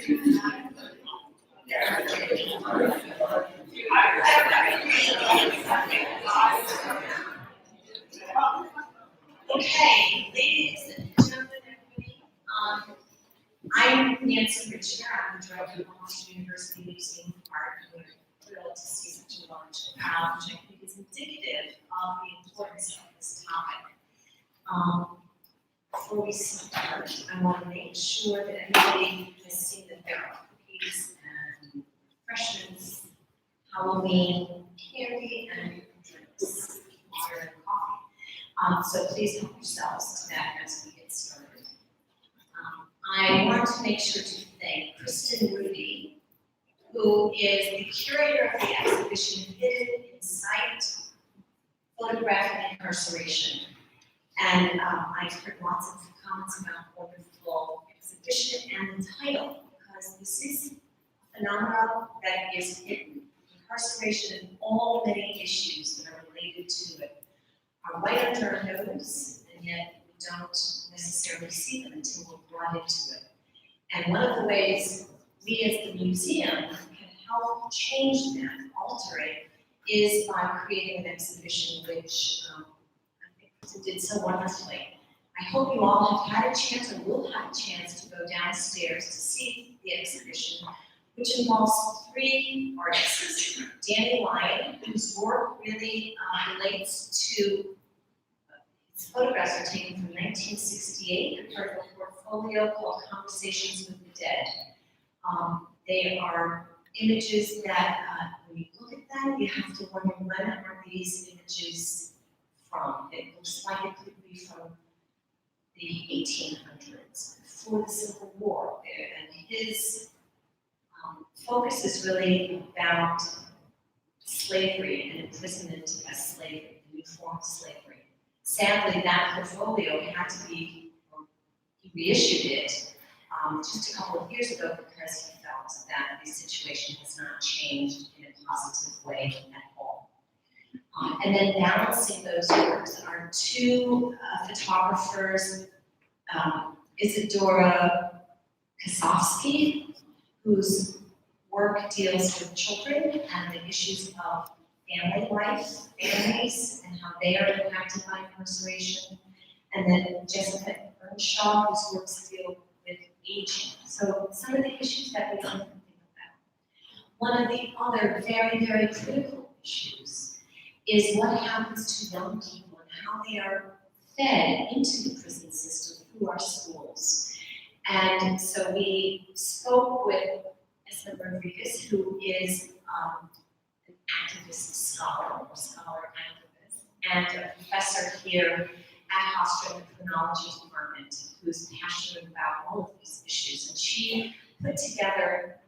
Okay, ladies and gentlemen, everybody, I'm Nancy Richard. I'm the director of Hofstra University Museum of Art. We're thrilled to see such a large crowd, which I think is indicative of the importance of this topic. Before we start, I want to make sure that everybody has seen that there are cookies and refreshments, Halloween candy, and drinks, water and coffee. So please help yourselves to that as we get started. I want to make sure to thank Kristen Rudy, who is the curator of the exhibition Hidden in Sight, Photographing Incarceration. And I've heard lots of comments about the wonderful exhibition and the title, because this is a phenomenon that is hidden. Incarceration and all many issues that are related to it are right under our nose, and yet we don't necessarily see them until we're brought into it. And one of the ways we as the museum can help change that, alter it, is by creating an exhibition which I think Kristen did so wonderfully. I hope you all have had a chance or will have a chance to go downstairs to see the exhibition, which involves three artists. Danny Lyon, whose work really relates to his photographs are taken from 1968 and part of a portfolio called Conversations with the Dead. They are images that, when you look at them, you have to wonder, when are these images from? It looks like it could be from the 1800s, before the Civil War. And his focus is really about slavery and imprisonment as slavery, the new form of slavery. Sadly, that portfolio had to be, he reissued it just a couple of years ago because he felt that the situation has not changed in a positive way at all. And then balancing those works are two photographers, Isadora Kosofsky, whose work deals with children and the issues of family life, families, and how they are impacted by incarceration. And then Jessica Earnshaw, whose works deal with aging. So some of the issues that we don't think about. One of the other very, very critical issues is what happens to young people and how they are fed into the prison system through our schools. And so we spoke with Esma Rodriguez, who is an activist scholar, or scholar activist, and a professor here at Hofstra in the Criminology Department, who's passionate about all of these issues. And she put together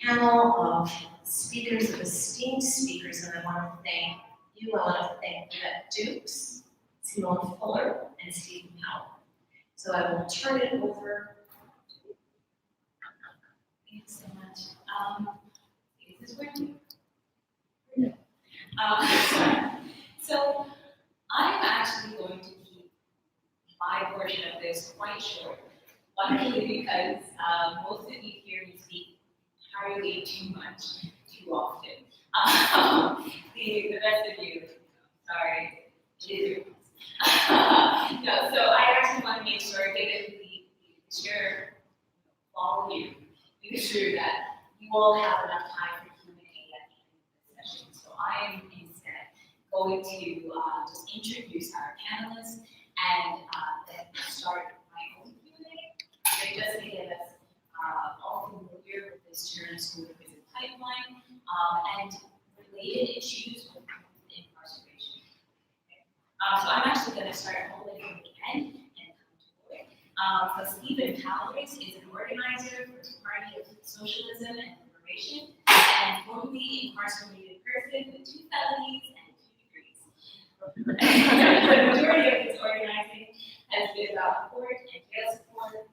a panel of speakers, of esteemed speakers, and I want to thank you, I want to thank Yvette Dukes, Simone Fuller, and Stephen Powell. So I will turn it over. Thanks so much. Is this working? So I'm actually going to keep my portion of this quite short, luckily because most of you hear me speak entirely too much, too often. The rest of you, sorry, it is your no, so I actually want to make sure, given the sheer volume, make sure that you all have enough time for Q&A at the end of the session. So I am instead going to just introduce our panelists and then start my own Q&A. Just to get us all familiar with this term school visit pipeline and related issues with incarceration. Okay. So I'm actually going to start all the way from the end and come to it. So Stephen Powell is an organizer for the Party of Socialism and Liberation and formerly incarcerated person with 2 felonies and 2 degrees. The majority of his organizing has been about court and jail support,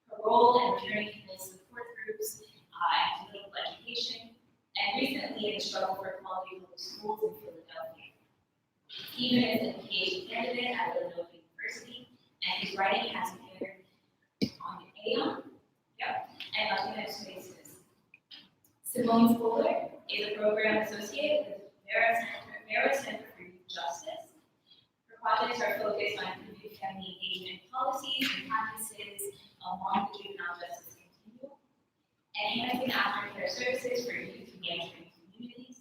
parole and returning people support groups, and political education, and recently in the struggle for quality public schools in Philadelphia. Stephen is a PhD candidate at Philadelphia University, and his writing has appeared on Aeon, and Latina Simone Fuller is a program associate with Mera Center for Youth Justice. Her projects are focused on improving family engagement policies and practices along the juvenile justice continuum, enhancing aftercare services for youth and young communities,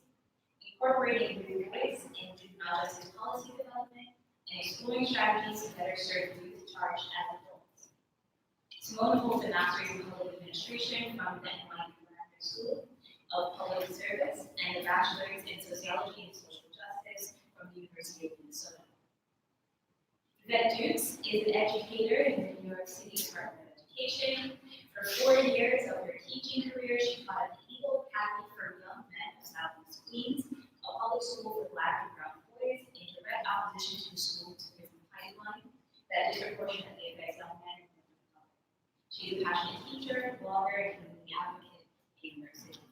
incorporating youth voice in juvenile justice policy development, and exploring strategies to better serve youth charged as adults. Simone holds a master's in public administration from the NYU Graduate School of Public Service and a bachelor's in sociology and social justice from the University of Minnesota. Yvette Dukes is an educator in the New York City Department of Education. For 4 years of her teaching career, she taught at the Eagle Academy for Young Men of Southeast Queens, a public school for Black and brown boys, in direct opposition to the school-to-prison pipeline that disproportionately affects young men and women of color. She's a passionate teacher, blogger, and community advocate in New York City.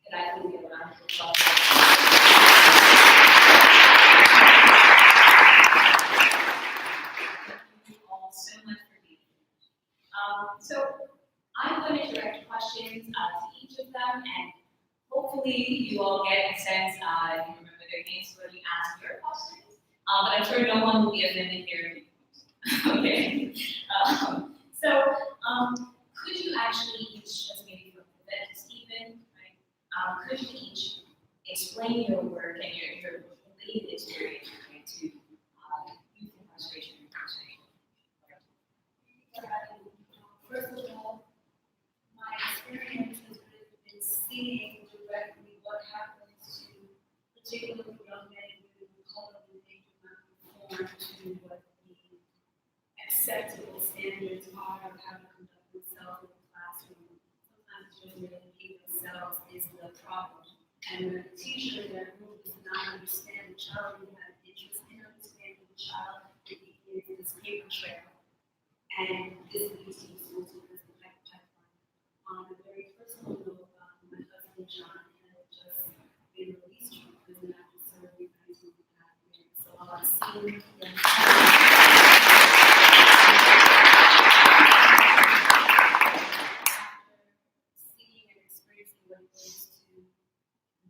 Can I please get a round of applause? So much for being here. So I'm going to direct questions to each of them, and hopefully you all get a sense, if you remember their names when you ask your questions, but I'm sure no one will be offended here. Okay. Could you actually each, just maybe from Yvette to Stephen, right? Could you each explain your work and your related experience, right, to youth incarceration and incarceration? First of all, my experience has really been seeing directly what happens to particularly young men and women of color when they do not conform to what the acceptable standards are of how to conduct themselves in the classroom. Sometimes just really being themselves is the problem. And the teacher in that room does not understand the child, who has interest in understanding the child, that he is this paper trail. And this leads to the schools of prison pipeline. On a very personal note, my husband John had just been released from prison after serving 19.5 years. So I've seen the seeing and experiencing what it is to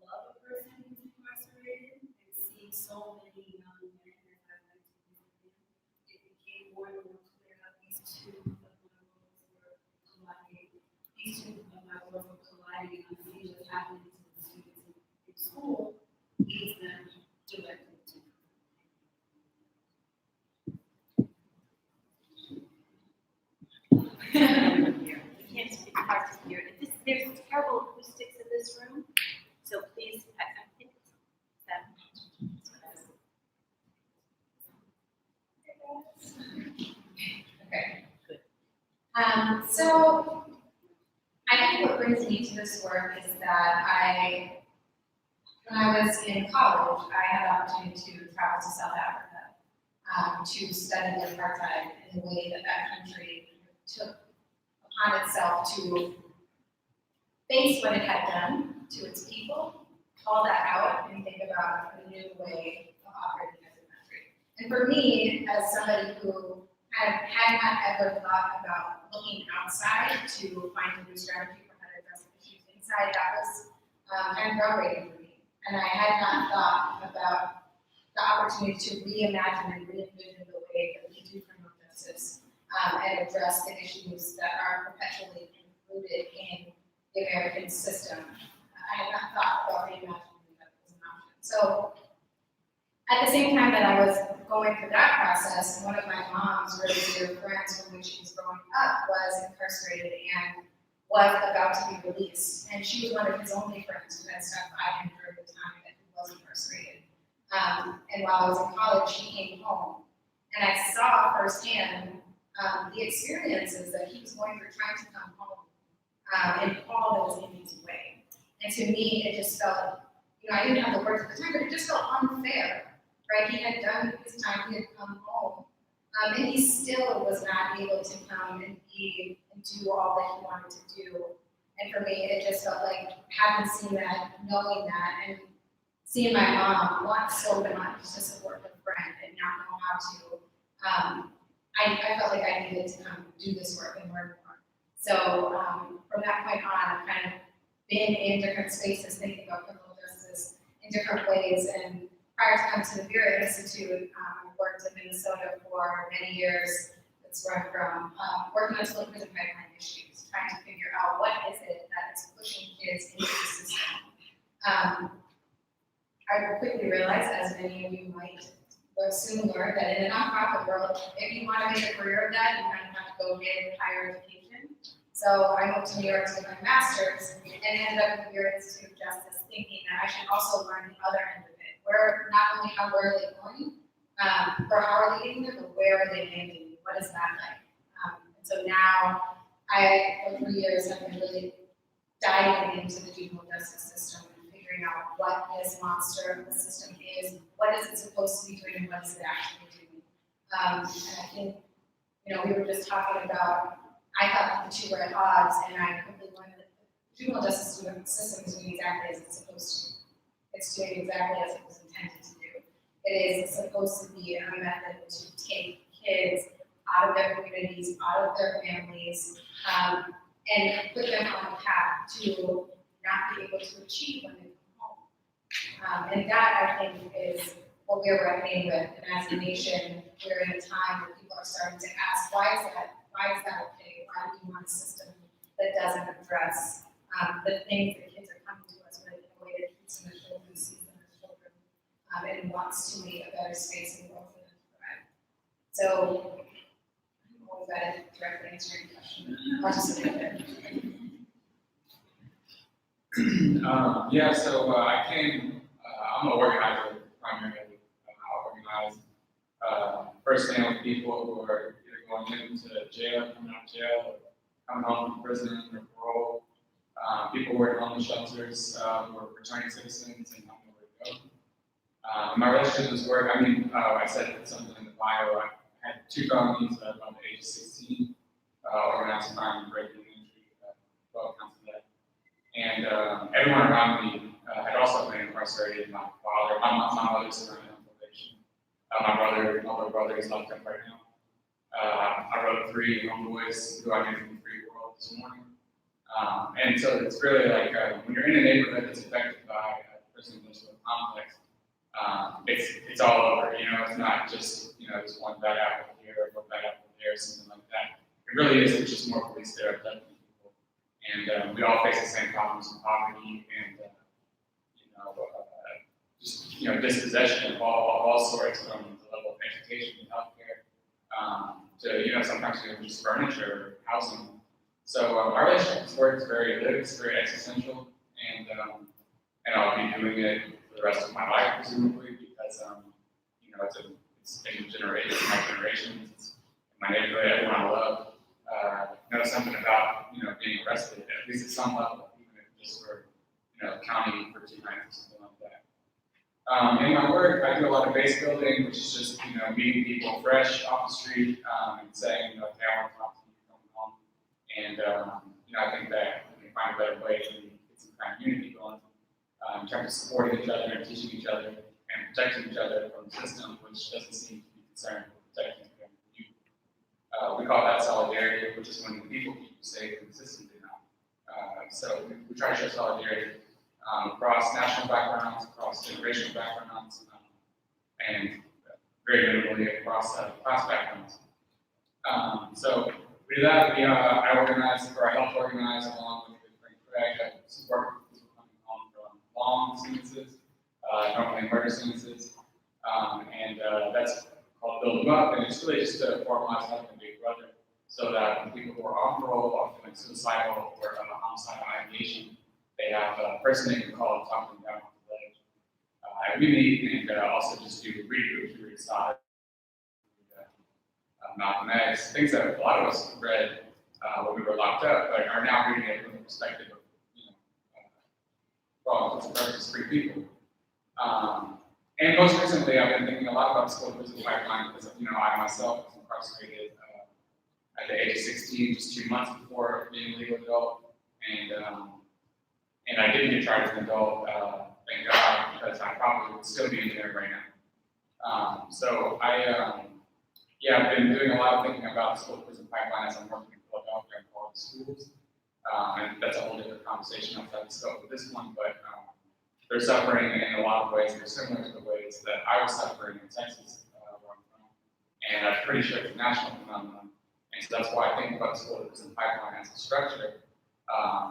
love a person who's incarcerated and seeing so many young men as I went to visit them, it became more and more clear how these two of my worlds were colliding. These two of my worlds were colliding, and I see what's happening to the students in school leads them directly to Can't speak hard to hear. There's terrible acoustics in this room, so please, I think it's that. Okay, good. So I think what brings me to this work is that when I was in college, I had the opportunity to travel to South Africa to study apartheid in the way that that country took upon itself to face what it had done to its people, call that out, and think about a new way of operating as a country. And for me, as somebody who had not ever thought about looking outside to find a new strategy for how to address issues inside, that was kind of groundbreaking for me. And I had not thought about the opportunity to reimagine and re-envision the way that we do criminal justice and address the issues that are perpetually included in the American system. I had not thought about reimagining that as an option. So at the same time that I was going through that process, one of my mom's really dear friends from when she was growing up was incarcerated and was about to be released. And she was one of his only friends who had stuck by him during the time that he was incarcerated. And while I was in college, she came home. And I saw firsthand the experiences that he was going through trying to come home and all that was in his way. And to me, it just felt, I didn't have the words at the time, but it just felt unfair, right? He had done his time, he had come home, and he still was not able to come and be and do all that he wanted to do. And for me, it just felt like having seen that, knowing that, and seeing my mom want so much to support a friend and not know how to, I felt like I needed to come do this work and learn more. So from that point on, I kind of been in different spaces thinking about criminal justice in different ways. And prior to coming to the Bureau Institute, I worked in Minnesota for many years. It's run from working on school prison pipeline issues, trying to figure out what is it that is pushing kids into the system. I quickly realized, as many of you might soon learn, that in the nonprofit world, if you want to make a career of that, you kind of have to go get higher education. So I moved to New York to get my master's and ended up at the Bureau Institute of Justice thinking that I should also learn the other end of it, where not only how where are they going, or how are they getting there, but where are they landing? What is that like? And so now I, for 3 years, have been really diving into the juvenile justice system and figuring out what this monster of the system is, what is it supposed to be doing, and what is it actually doing. And I think, we were just talking about, I thought that the two were at odds, and I quickly learned that the juvenile justice system is doing exactly as it's supposed to. It's doing exactly as it was intended to do. It is supposed to be a method to take kids out of their communities, out of their families, and put them on a path to not be able to achieve when they come home. And that, I think, is what we're reckoning with. And as a nation, we're in a time where people are starting to ask, why is that okay? Why do we want a system that doesn't address the things that kids are coming to us with in a way that keeps them as children, sees them as children, and wants to make a better space in the world for them to thrive. So, was that a direct answer to your question? Or just a bit there? So I came, I'm an organizer primarily. I organize first thing with people who are either going into jail, coming out of jail, or coming home from prison or parole. People who are in homeless shelters, who are returning citizens and don't know where to go. My relationship with this work, I said something in the bio. I had 2 felonies by the age of 16, organized crime and breaking and entry, 12 counts of that. And everyone around me had also been incarcerated. My father, my mother's currently on probation. My older brother is locked up right now. I wrote 3 homeboys who I knew from the free world this morning. And so it's really like when you're in a neighborhood that's affected by a prison industrial complex, it's all over. It's not just there's one bad apple here or one bad apple there, something like that. It really is just more police there abducting people, and we all face the same problems of poverty and dispossession of all sorts, from the level of education and healthcare to sometimes even just furniture, housing. So our relationship with work is very live, it's very existential, and I'll be doing it for the rest of my life, presumably, because it's been my generations, it's in my neighborhood, everyone I love knows something about being arrested, at least at some level, even if just for counting for 2 nights or something like that. In my work, I do a lot of base building, which is just meeting people fresh off the street and saying hey, I want to talk to you, coming home, and I think that we can find a better way to get some kind of unity going in terms of supporting each other and teaching each other and protecting each other from the system, which doesn't seem to be concerned with protecting you. We call that solidarity, which is when the people keep you safe and the system do not. So we try to show solidarity across national backgrounds, across generational backgrounds, and very minimally across class backgrounds. So we do that. I organize, or I help organize along with Frank Craig, support people coming home from long sentences, normally murder sentences, and that's called Build Them Up, and it's really just to formalize helping Big Brother, so that when people who are on parole or feeling suicidal or homicidal ideation, they have a person they can call and talk them down off the ledge. We meet and also just do read groups, we read Side, Malcolm X, things that a lot of us read when we were locked up, but are now reading it from the perspective of, versus free people. And most recently, I've been thinking a lot about the school prison pipeline because, I myself was incarcerated at the age of 16, just 2 months before being a legal adult, and I didn't get tried as an adult, thank God, because I probably would still be in there right now. So I've been doing a lot of thinking about the school prison pipeline as I'm working in Philadelphia and all the schools, and that's a whole different conversation. conversation outside the scope of this one, but they're suffering in a lot of ways. They're similar to the ways that I was suffering in Texas, where I'm from. And I'm pretty sure it's a national phenomenon. And so that's why I think about the school division pipeline as a structure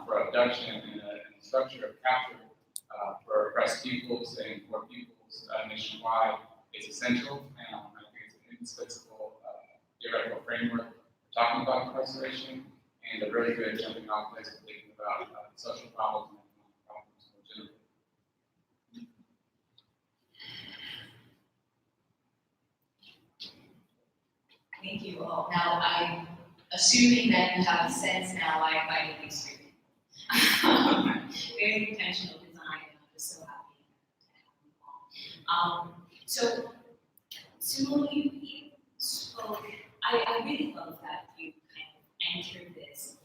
for abduction and a structure of capture for oppressed peoples and poor peoples nationwide is essential. And I think it's an indispensable theoretical framework for talking about incarceration and a really good jumping off place for thinking about social problems and economic problems more generally. Thank you all. Now, I'm assuming that you have a sense now why I invited these three people. Very intentional design, and I'm just so happy to have them all. So, Simone, you spoke, I really love that you kind of entered this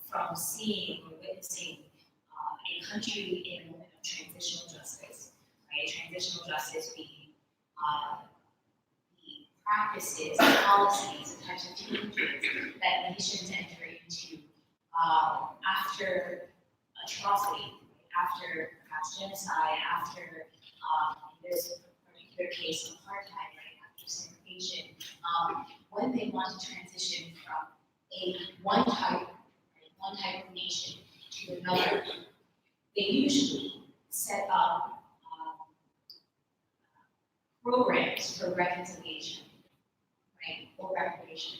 from seeing or witnessing a country in a moment of transitional justice, right? Transitional justice being the practices, policies, the types of changes that nations enter into after atrocity, after perhaps genocide, after this particular case of apartheid, right, after segregation, when they want to transition from one type of nation to another, they usually set up programs for reconciliation, right, or reparation.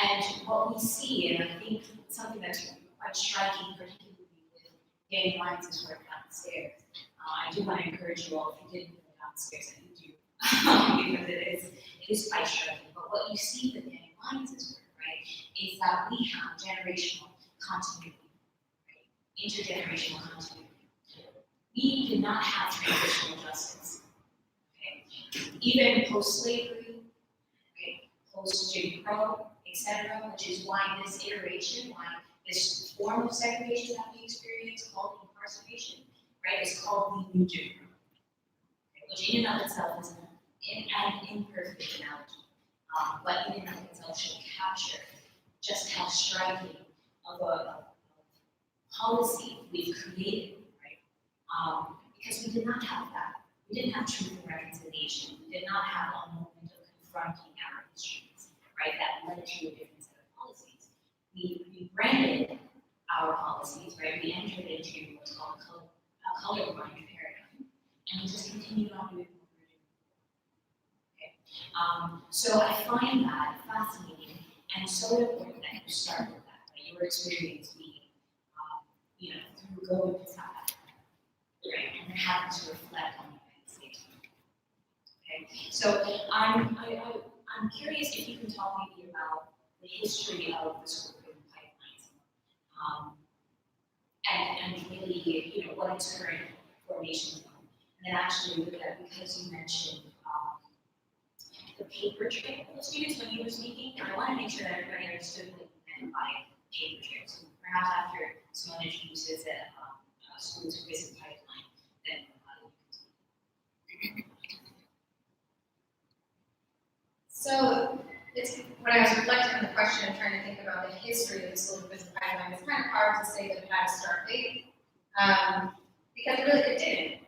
And what we see, and I think something that's quite striking, particularly with Danny Lyons' work downstairs, I do want to encourage you all, if you didn't go downstairs, that you do, because it is quite striking. But what you see with Danny Lyons' work, right, is that we have generational continuity, right, intergenerational continuity. We did not have transitional justice, okay? Even post-slavery, right, post-Jim Crow, etc., which is why this iteration, why this form of segregation that we experience called incarceration, right, is called the new Jim Crow, okay, which in and of itself is an imperfect analogy, but in and of itself should capture just how striking of a policy we've created, right? Because we did not have that. We didn't have truth and reconciliation. We did not have a moment of confronting our histories, right, that led to a different set of policies. We branded our policies, right? We entered into what's called a colorblind paradigm, and we just continued on doing what we were doing. Okay? So I find that fascinating and so important that you start with that, right? Your experience being, through going to South Africa, right? And then having to reflect on the United States. Okay? So I'm curious if you can talk maybe about the history of the school pipelines, and really, what its current formation is. And then actually with that, because you mentioned the paper trail of students when you were speaking, I want to make sure that everybody understood what you meant by paper trail. So perhaps after someone introduces a school's prison pipeline, then So it's, when I was reflecting on the question and trying to think about the history of the school to prison pipeline, it's kind of hard to say that it had a start date, because it didn't.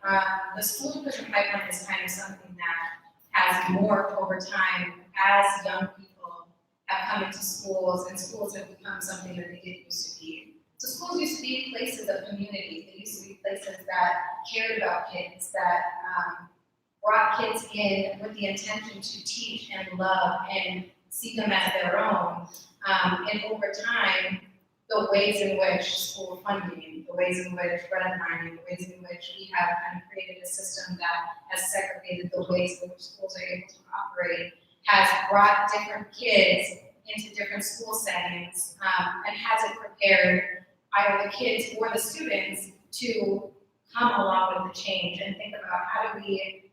The school to prison pipeline is kind of something that has morphed over time as young people have come into schools, and schools have become something that they didn't used to be. So schools used to be places of community. They used to be places that cared about kids, that brought kids in with the intention to teach and love and see them as their own. And over time, the ways in which school funding, the ways in which redlining, the ways in which we have kind of created a system that has segregated the ways in which schools are able to operate, has brought different kids into different school settings, and hasn't prepared either the kids or the students to come along with the change and think about how do we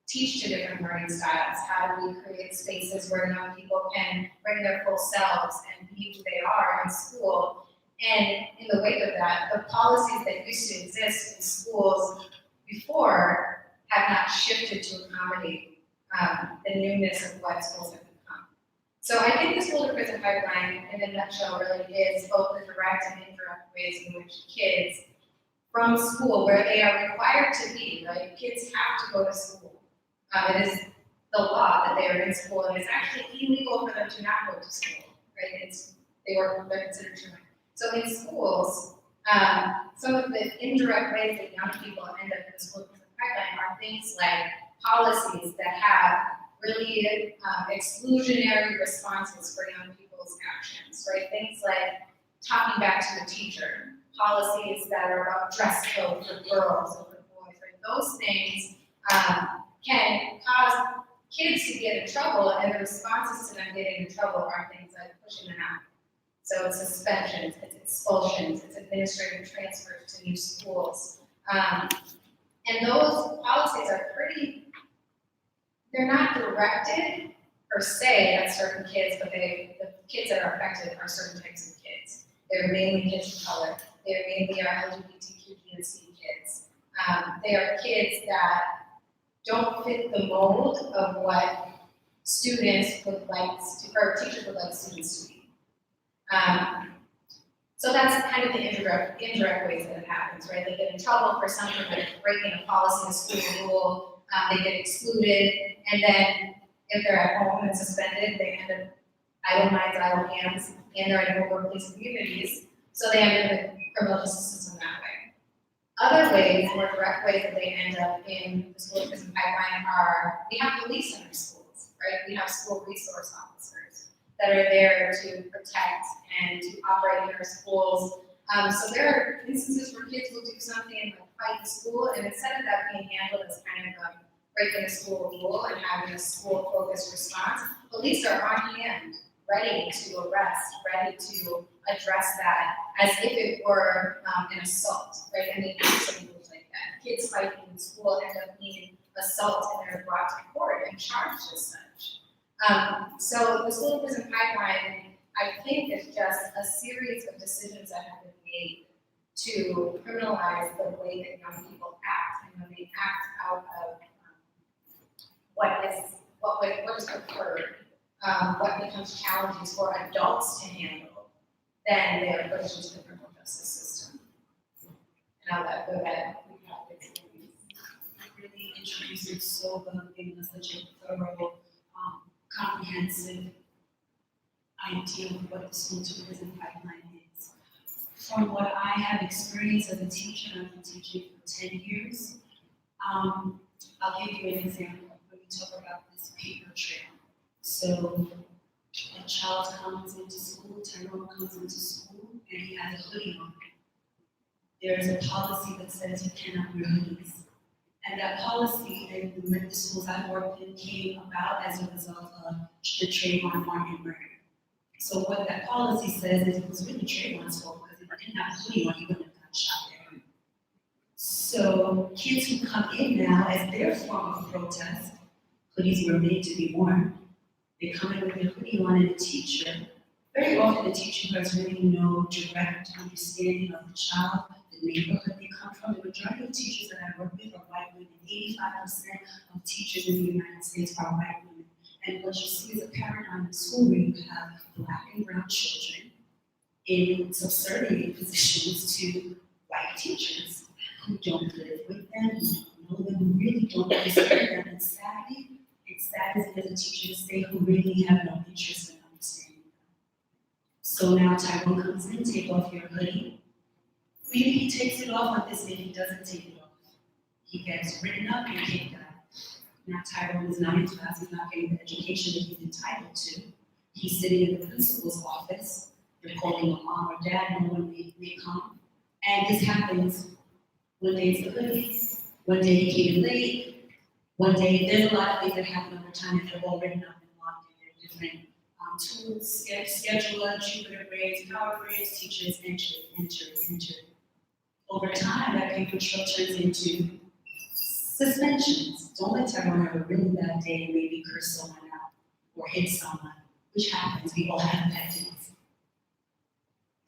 teach to different learning styles, how do we create spaces where young people can bring their full selves and be who they are in school. And in the wake of that, the policies that used to exist in schools before have not shifted to accommodate the newness of what schools have become. So I think the school to prison pipeline in a nutshell really is both the direct and indirect ways in which kids from school, where they are required to be, right? Kids have to go to school. It is the law that they are in school, and it's actually illegal for them to not go to school, right? They're considered truant. So in schools, some of the indirect ways that young people end up in the school prison pipeline are things like policies that have really exclusionary responses for young people's actions, right? Things like talking back to the teacher, policies that are about dress code for girls and for boys, right? Those things can cause kids to get in trouble, and the responses to them getting in trouble are things like pushing them out. So it's suspensions, it's expulsions, it's administrative transfers to new schools. And those policies are they're not directed per se at certain kids, but the kids that are affected are certain types of kids. They're mainly kids of color. They're mainly our LGBTQ and C kids. They are kids that don't fit the mold of what students would like to, or teachers would like students to be. So that's kind of the indirect ways that it happens, right? They get in trouble for something like breaking a policy, a school rule, they get excluded, and then if they're at home and suspended, they end up idle minds, idle hands, and they're in workplace communities, so they end up in the criminal justice system that way. Other ways, more direct ways that they end up in the school prison pipeline are, we have police in our schools, right? We have school resource officers that are there to protect and to operate in our schools. So there are instances where kids will do something like fight in school, and instead of that being handled as kind of breaking a school rule and having a school-focused response, police are on hand, ready to arrest, ready to address that as if it were an assault, right? And they actually move like that. Kids fighting in school end up being assault, and they're brought to court and charged as such. So the school prison pipeline, I think, is just a series of decisions that have been made to criminalize the way that young people act, and when they act out of what is preferred, what becomes challenges for adults to handle, then they are pushed into the criminal justice system. And I'll let go ahead. Really introduced it so well, giving us such a thorough, comprehensive idea of what the school to prison pipeline is. From what I have experienced as a teacher, I've been teaching for 10 years. I'll give you an example when we talk about this paper trail. So a child comes into school, Tyrone comes into school, and he has a hoodie on. There's a policy that says you cannot wear hoodies. And that policy in the schools I worked in came about as a result of the Trayvon Martin murder. So what that policy says is it was really Trayvon's fault, because if he didn't have a hoodie on, he wouldn't have gotten shot there. So kids who come in now as their form of protest, hoodies were made to be worn. They come in with their hoodie on, and the teacher, very often the teacher has really no direct understanding of the child, the neighborhood they come from. The majority of teachers that I work with are white women. 85% of teachers in the United States are white women. And what you see is a paradigm in school where you have black and brown children in subservient positions to white teachers who don't live with them, who don't know them, who really don't understand them. And sadly, it's sad as a teacher to say who really have no interest in understanding them. So now Tyrone comes in, take off your hoodie. Maybe he takes it off on this day, he doesn't take it off. He gets written up and kicked out. Now Tyrone is not in class, he's not getting the education that he's entitled to. He's sitting in the principal's office, they're calling him mom or dad, and when they come. And this happens one day it's the hoodies, one day he came in late, one day there's a lot of things that happen over time that they're all written up and locked in. There are different tools, scheduler, Jupyter grades, power grades, teachers, enter. Over time, that paper trail turns into suspensions. Don't let Tyrone have a really bad day and maybe curse someone out or hit someone, which happens. We all have bad days.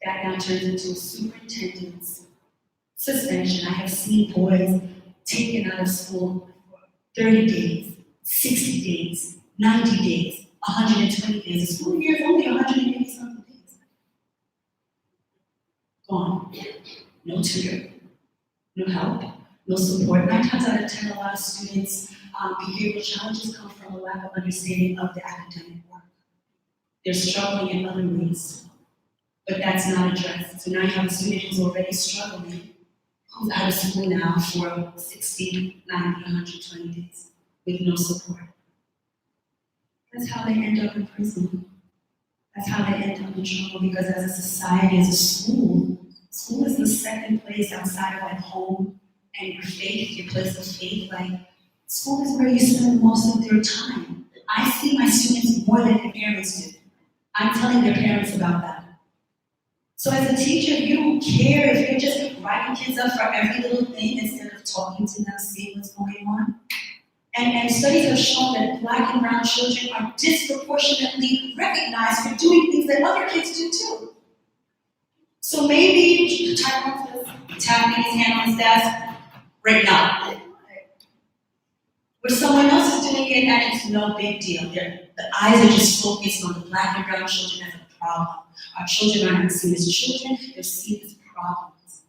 That now turns into a superintendent's suspension. I have seen boys taken out of school for 30 days, 60 days, 90 days, 120 days. The school year is only 180 something days. Gone. No tutor, no help, no support. 9 times out of 10, a lot of students' behavioral challenges come from a lack of understanding of the academic work. They're struggling in other ways, but that's not addressed. So now you have a student who's already struggling, who's out of school now for 60, 90, 120 days with no support. That's how they end up in prison. That's how they end up in trouble, because as a society, as a school is the second place outside of like home and your faith, your place of faith. Like, school is where you spend most of their time. I see my students more than their parents do. I'm telling their parents about that. So as a teacher, if you don't care, if you're just writing kids up for every little thing instead of talking to them, seeing what's going on. And studies have shown that Black and brown children are disproportionately recognized for doing things that other kids do too. So maybe Tyrone says, tapping his hand on his desk, right now. Where someone else is doing it and it's no big deal. The eyes are just focused on the Black and brown children as a problem. Our children aren't seen as children, they're seen as problems.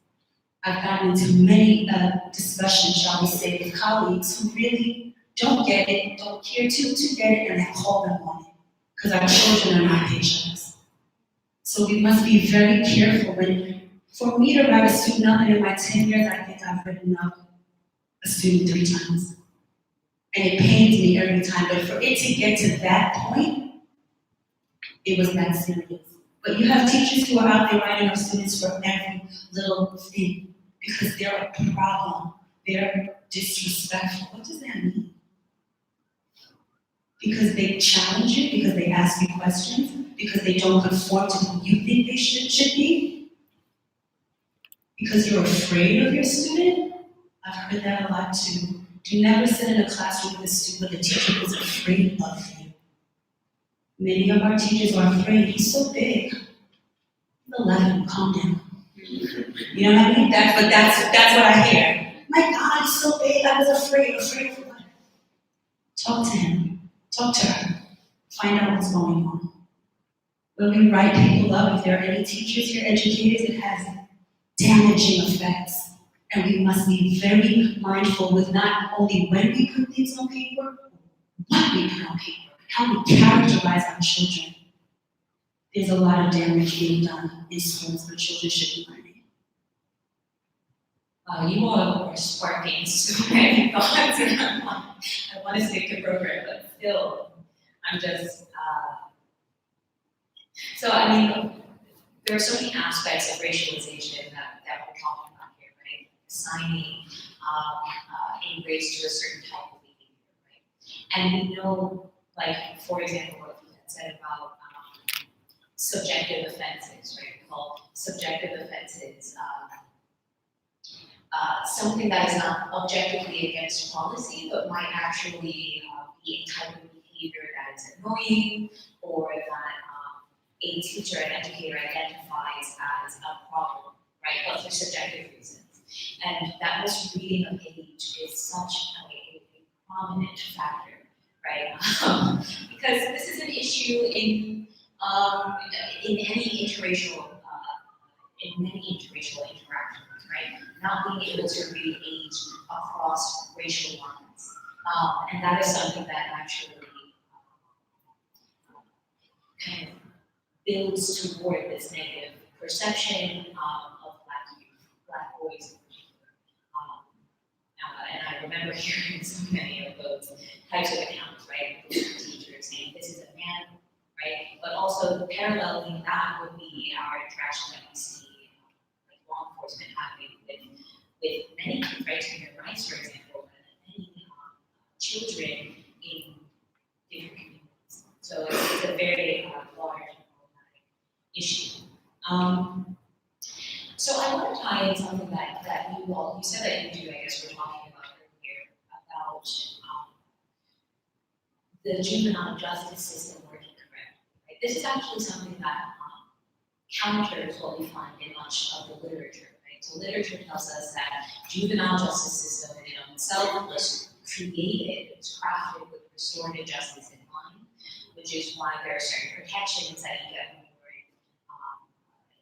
I've gotten into many discussions, shall we say, with colleagues who really don't get it, don't care to get it, and I call them on it. Because our children are not paychecks. So we must be very careful when, for me to write a student up, and in my 10 years, I think I've written up a student 3 times. And it pains me every time, but for it to get to that point, it was that serious. But you have teachers who are out there writing up students for every little thing, because they're a problem, they're disrespectful. What does that mean? Because they challenge you, because they ask you questions, because they don't conform to who you think they should be, because you're afraid of your student. I've heard that a lot too. Do never sit in a classroom with a student with a teacher who's afraid of you. Many of our teachers are afraid. He's so big. He's 11, calm down. You know what I mean? But that's what I hear. My God, he's so big. I was afraid of what? Talk to him. Talk to her. Find out what's going on. When we write people up, if there are any teachers here, educators, it has damaging effects. And we must be very mindful with not only when we put things on paper, what we put on paper, how we characterize our children. There's a lot of damage being done in schools where children should be learning. You all are sparking so many thoughts, and I want to stick to program, but still, I'm just, so I mean, there are so many aspects of racialization that we're talking about here, right? Assigning a race to a certain type of behavior, right? And we know, like, for example, what you had said about subjective offenses, right? We call subjective offenses something that is not objectively against policy, but might actually be a type of behavior that is annoying, or that a teacher and educator identifies as a problem, right? But for subjective reasons. And that misreading of age is such a prominent factor, right? Because this is an issue in any interracial, interactions, right? Not being able to read age across racial lines. And that is something that actually kind of builds toward this negative perception of Black youth, Black boys in particular. And I remember hearing so many of those types of accounts, right? Teachers saying, this is a man, right? But also paralleling that would be our interaction that we see like law enforcement having with many kids, right? Human rights, for example, and many children in different communities. So it's a very large issue. So I want to tie in something that you said that you do, I guess we're talking about earlier, about the juvenile justice system working correctly. Right? This is actually something that counters what we find in much of the literature. Right? So literature tells us that juvenile justice system in and of itself was created, it was crafted with restorative justice in mind. which is why there are certain protections that you get when you're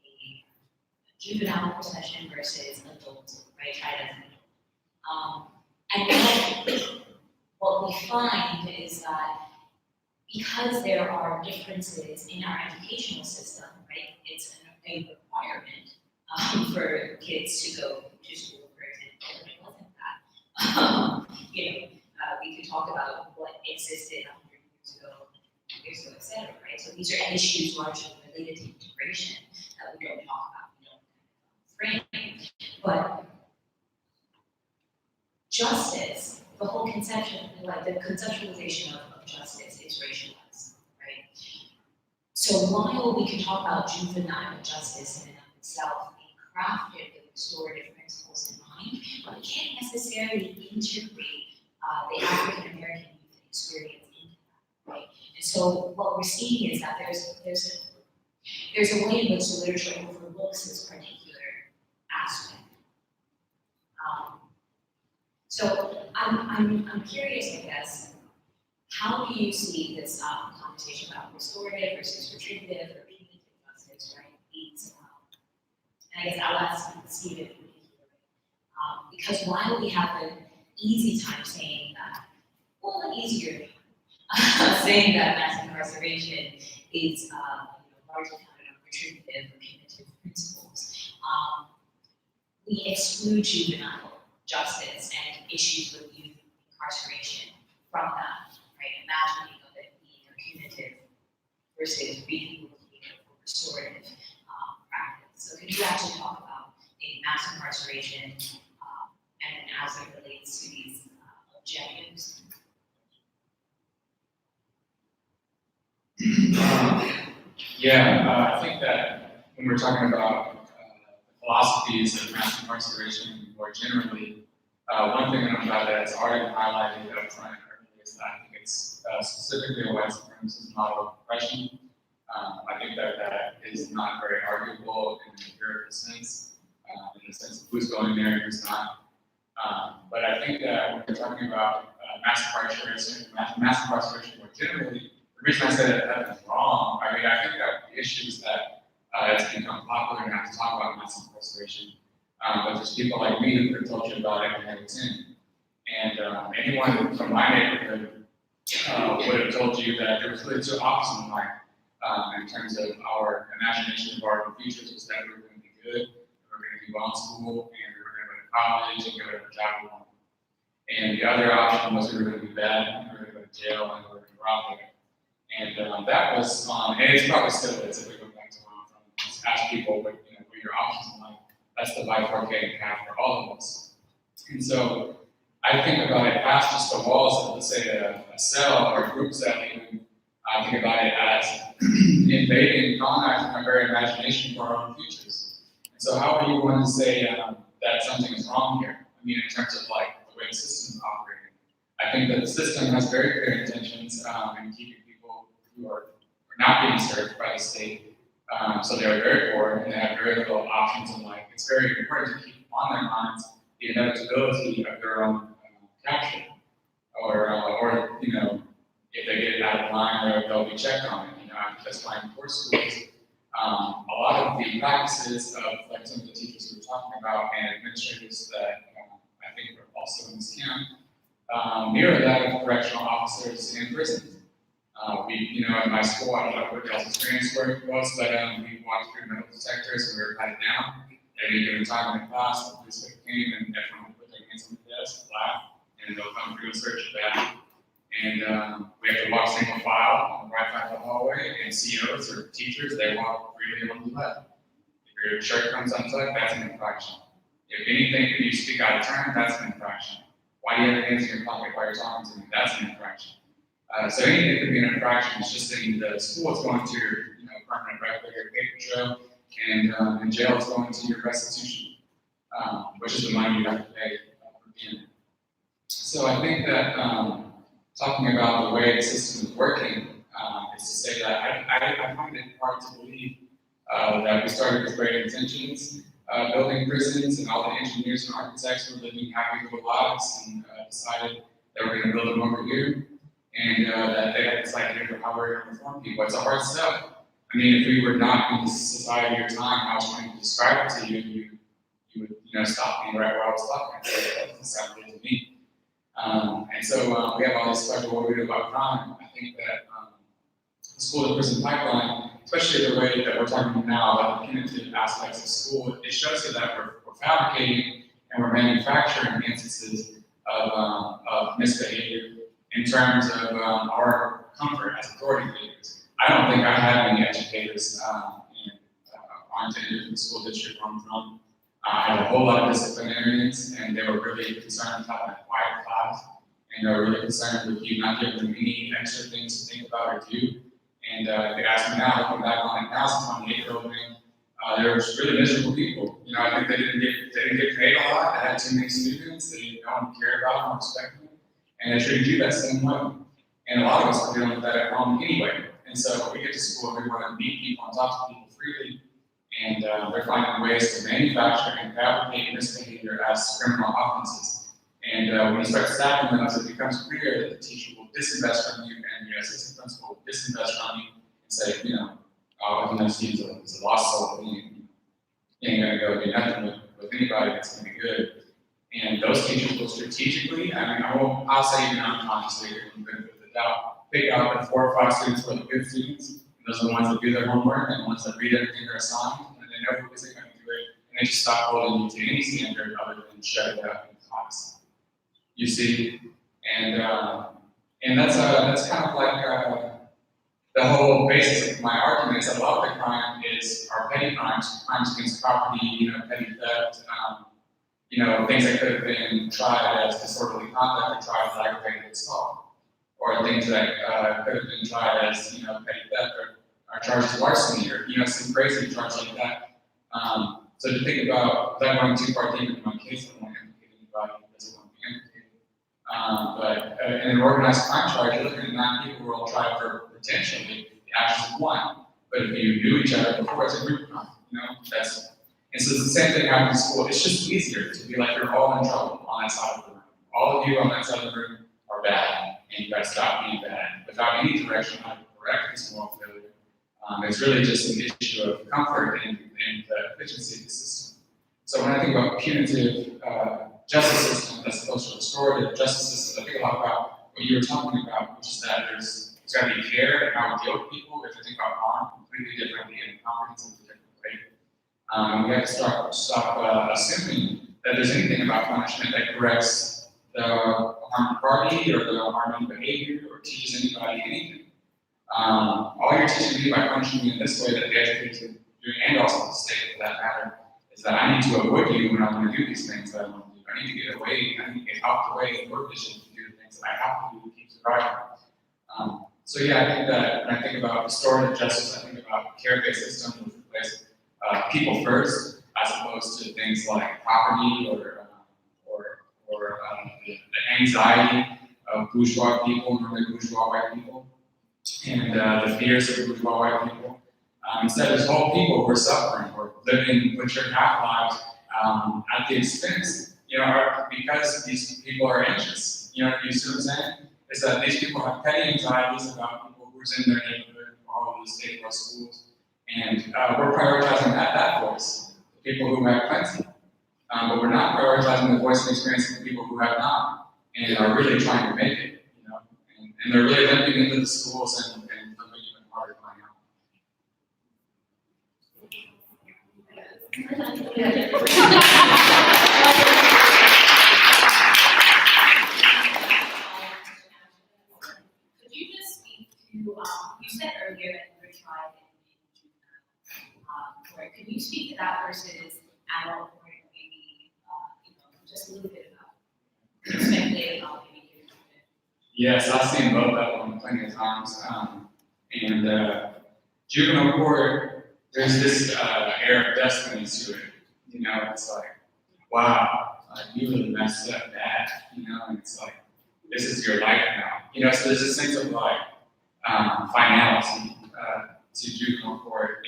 in a juvenile procession versus adult, right, tried as an adult. And then what we find is that because there are differences in our educational system, right, it's a requirement for kids to go to school, for example, and it wasn't that. We could talk about what existed 100 years ago, et cetera, right? So these are issues largely related to integration that we don't talk about, frame. But justice, the whole conception, like the conceptualization of justice is racialized, right? So while we can talk about juvenile justice in and of itself being crafted with restorative principles in mind, but we can't necessarily integrate the African American youth experience into that, right? And so what we're seeing is that there's a way in which the literature overlooks this particular aspect. So I'm curious, I guess, how do you see this conversation about restorative versus retributive or punitive justice, right? And I guess I'll ask Stephen because while we have an easy time saying that, well, an easier saying that mass incarceration is largely founded on retributive or punitive principles, we exclude juvenile justice and issues with youth incarceration from that, right? Imagining of it being a punitive versus rehabilitative or restorative practice. So could you actually talk about maybe mass incarceration and as it relates to these objectives? I think that when we're talking about philosophies of mass incarceration more generally, one thing that I'm glad that it's already highlighted up front earlier is that I think it's specifically a white supremacist model of oppression. I think that is not very arguable in the empirical sense, in the sense of who's going there and who's not. But I think that when we're talking about mass incarceration more generally, the reason I say that is wrong, I think that the issue is that it's become popular now to talk about mass incarceration. But there's people like me who could have told you about it when I was in. And anyone from my neighborhood would have told you that there was really two options in life in terms of our imagination of our futures was that we were going to be good, we were going to do well in school, and we were going to go to college and get whatever job we wanted. And the other option was we were going to be bad, and we were going to go to jail, and we were going to rob there. And that was, and it's probably still is if we go back to where I'm from, just ask people what your options in life. That's the bifurcating path for all of us. And so I think about it past just the walls of, let's say, a cell or a group cell even. I think about it as invading, colonizing our very imagination for our own futures. And so how are you going to say that something is wrong here? I mean, in terms of like the way the system is operating. I think that the system has very clear intentions in keeping people who are not being served by the state. So they are very poor and they have very little options in life. It's very important to keep on their minds the inevitability of their own capture, or if they get out of line, they'll be checked on it. I think that's why in poor schools, a lot of the practices of like some of the teachers we were talking about and administrators that I think are also in this camp mirror that of correctional officers in prisons. At my school, I don't know what y'all's experience where it was, but we walked through metal detectors and we were patted down. At any given time in class, the police came and everyone would put their hands on the desk, laugh, and they'll come through and search the bag. And we have to walk single file on the right side of the hallway, and CEOs or teachers, they walk freely on the left. If your shirt comes untucked, that's an infraction. If anything, if you speak out of turn, that's an infraction. Why do you have your hands in your pocket while you're talking to me? That's an infraction. So anything could be an infraction. It's just saying the school is going to your permanent record, your paper trail, and in jail is going to your restitution, which is the money you have to pay for being there. So I think that talking about the way the system is working is to say that I find it hard to believe that we started with great intentions, building prisons, and all the engineers and architects were living happy little lives and decided that we're going to build them over here. and that they have this idea for how we're going to reform people. It's a hard sell. I mean, if we were not in this society or time, I was trying to describe it to you, you would, stop me right where I was talking. That doesn't sound good to me. And so we have all this special what we do about crime. I think that the school to prison pipeline, especially the way that we're talking now about the punitive aspects of school, it shows you that we're fabricating and we're manufacturing instances of misbehavior in terms of our comfort as authority figures. I don't think I had any educators on tenure in the school district where I'm from. I had a whole lot of disciplinarians, and they were really concerned with having a quiet class, and they were really concerned with you not giving them any extra things to think about or do. And if you ask me now, looking back on it now, since I'm an 8-year-old man, they were just really miserable people. I think they didn't get paid a lot. They had too many students. No one cared about them or respected them, and they treated you that same way. And a lot of us are dealing with that at home anyway. And so we get to school and we want to meet people and talk to people freely, and they're finding ways to manufacture and fabricate misbehavior as criminal offenses. And when you start stacking those, it becomes clear that the teacher will disinvest from you, and your assistant principal will disinvest from you and say, he's a lost soul. He ain't gonna go do nothing with anybody that's gonna be good. And those teachers will strategically, I'll say even unconsciously, give them the benefit of the doubt, pick out the 4 or 5 students who are the good students, and those are the ones that do their homework, and the ones that read everything they're assigned, and they know who isn't gonna do it, and they just stop holding you to any standard other than shut it out in class. You see? And that's kind of like the whole basis of my argument is that a lot of the crime are petty crimes against property, petty theft, things that could have been tried as disorderly conduct or tried as aggravated assault, or things that could have been tried as, petty theft or charged as larceny, or, some crazy charge like that. So to think about, without going too far deep into my case, I don't want to implicate anybody who doesn't want to be implicated. But in an organized crime charge, you're looking at 9 people who are all tried for potentially the actions of 1. But if you knew each other before, it's a group crime, and so it's the same thing happening in school. It's just easier to be like you're all in trouble on that side of the room. All of you on that side of the room are bad, and you got to stop being bad without any direction on how to correct this moral failure. It's really just an issue of comfort and the efficiency of the system. So when I think about punitive justice system as opposed to restorative justice system, I think a lot about what you were talking about, which is that there's got to be care and how we deal with people. We have to think about harm completely differently and comprehensive in a different way. We have to stop assuming that there's anything about punishment that corrects the harmed party or the harming behavior or teaches anybody anything. All you're teaching me by punishing me in this way that the educators are doing, and also the state for that matter, is that I need to avoid you when I want to do these things that I want to do. I need to get away, I need to get out the way in your vision to do the things that I have to do to keep surviving. So yeah, I think that when I think about restorative justice, I think about care-based systems which replace people first, as opposed to things like property or the anxiety of bourgeois people, normally bourgeois white people, and the fears of bourgeois white people. Instead, there's whole people who are suffering or living butchered half-lives at the expense, because these people are anxious. You see what I'm saying? Is that these people have petty anxieties about people who's in their neighborhood, all over the state of our schools, and we're prioritizing that voice, the people who have plenty, but we're not prioritizing the voice and experience of the people who have not, and are really trying to make it, and they're really limping into the schools and living even harder going out. Could you just speak to, you said earlier that you were tried in juvenile court. Could you speak to that versus adult court, maybe, just a little bit about, speculate about maybe your treatment? Yes, I've seen both of them plenty of times. And juvenile court, there's this air of destiny to it. It's like, wow, you really messed up bad, and it's like, this is your life now. So there's a sense of like finality to juvenile court,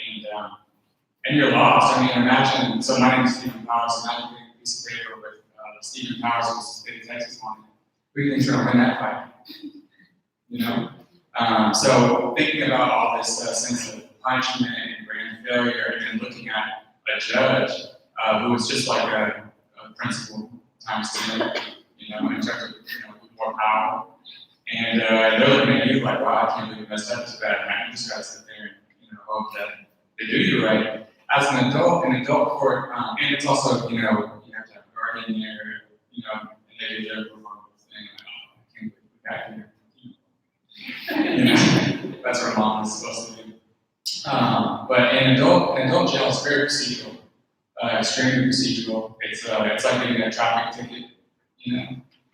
and you're lost. Imagine, so my name is Stephen Powers, imagine getting a piece of paper with Stephen Powers, who's the state of Texas on it. Who do you think's going to win that fight? you know? So thinking about all this sense of punishment and grand failure, and then looking at a judge who was just like a principal times two, you know, in terms of, you know, more power. And they're looking at you like, wow, I can't believe you messed up this bad, man. You just gotta sit there and, you know, hope that they do you right. As an adult, in adult court, and it's also, you know, you have to have a guardian there, you know, and they do their performance thing, like, oh, I can't believe we got here. You know, that's what mom is supposed to do. But in adult jail, it's very procedural, extremely procedural. It's like getting a traffic ticket, you know.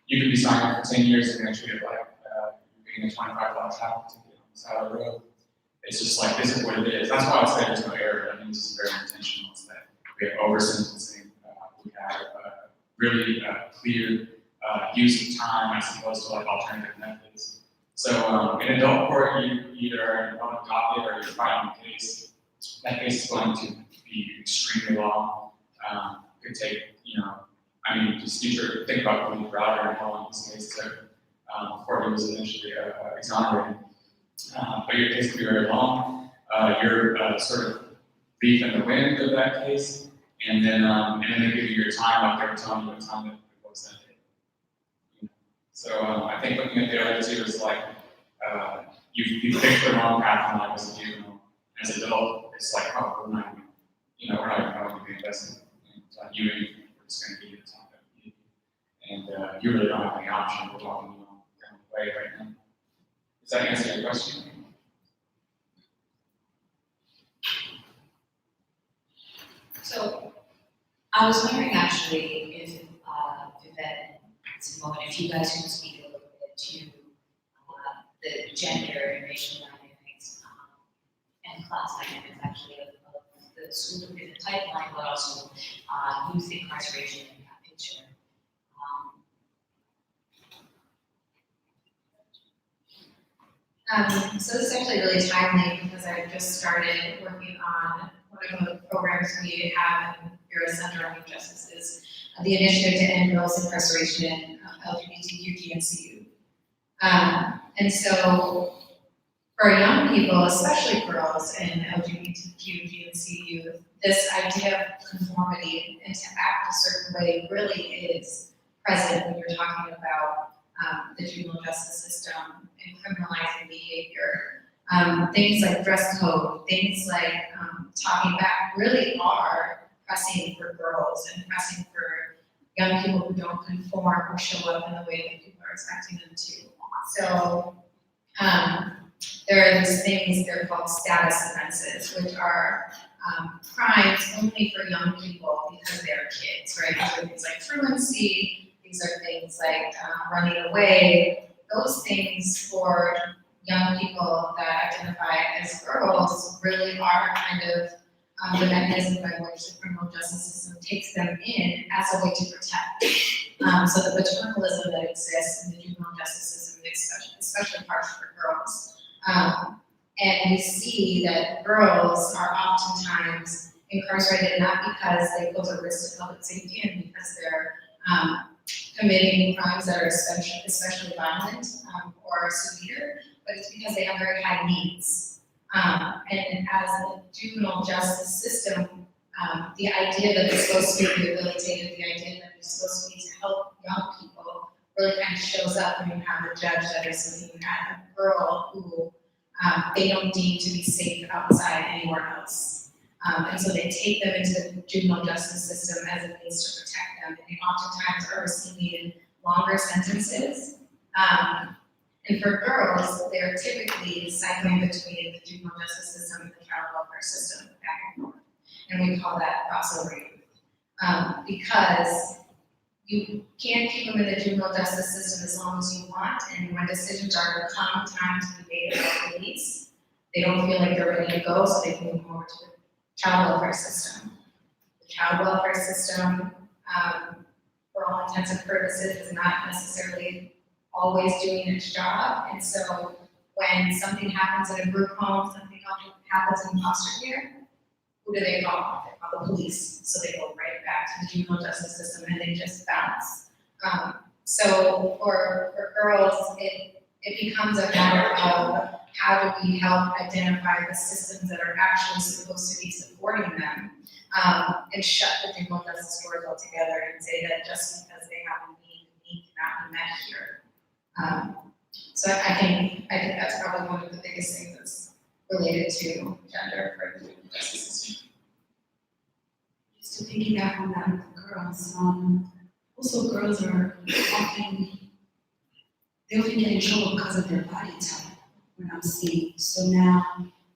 You could be signed up for 10 years and they're going to treat it like you're getting a $25 traffic ticket on the side of the road. It's just like, this is what it is. That's why I say there's no error. I mean, this is very intentional. It's that we have over-sentencing. We have really clear use of time as opposed to like alternative methods. So in adult court, you either are in a public docket or you're filing a case. That case is going to be extremely long. Could take, you know, I mean, just think about Willie Browder and how long this case took before he was eventually exonerated. But your case could be very long. You're sort of leaf in the wind of that case, and then they give you your time, like they were telling you what time that it was that day. So I think looking at the other two is like you picked the wrong path in life as a juvenile. As an adult, it's like, oh, we're not even going to be invested. You and we're just going to give you the time that we need. And you really don't have any option. We're walking you down the way right now. Does that answer your question? So I was wondering actually if Vivette, if you guys could speak a little bit to the gender and racial dynamics and class dynamics actually of the school in the pipeline, but also youth incarceration in that picture. So this is actually really timely because I just started working on one of the programs we have in the Bureau Center on Youth Justice is the initiative to end girls' incarceration in LGBTQ GNC youth. And so for young people, especially girls in LGBTQ GNC youth, this idea of conformity and to act a certain way really is present when you're talking about the juvenile justice system and criminalizing behavior. Things like dress code, things like talking back really are pressing for girls and pressing for young people who don't conform or show up in the way that people are expecting them to. So there are these things, they're called status offenses, which are crimes only for young people because they're kids, right? These are things like truancy, these are things like running away. Those things for young people that identify as girls really are kind of the mechanism by which the criminal justice system takes them in as a way to protect. So the paternalism that exists in the juvenile justice system is especially harsh for girls. And we see that girls are oftentimes incarcerated not because they pose a risk to public safety and because they're committing crimes that are especially violent or severe, but it's because they have very high needs. And as a juvenile justice system, the idea that it's supposed to be rehabilitated, the idea that it's supposed to be to help young people really kind of shows up when you have a judge that is looking at a girl who they don't deem to be safe outside anywhere else. And so they take them into the juvenile justice system as a means to protect them. And they oftentimes are receiving longer sentences. And for girls, they're typically cycling between the juvenile justice system and the child welfare system back and forth. And we call that crossover youth. Because you can't keep them in the juvenile justice system as long as you want, and when decisions are to come time to be made about release, they don't feel like they're ready to go, so they can move over to the child welfare system. The child welfare system, for all intents and purposes, is not necessarily always doing its job, and so when something happens in a group home, something happens in foster care, who do they call? They call the police, so they go right back to the juvenile justice system and they just bounce. So for girls, it becomes a matter of how do we help identify the systems that are actually supposed to be supporting them, and shut the criminal justice doors altogether and say that just because they have a need cannot be met here. So I think that's probably one of the biggest things that's related to gender for the juvenile justice system. Just to piggyback on that with the girls, also girls are often, they often get in trouble because of their body type, what I'm seeing. So now,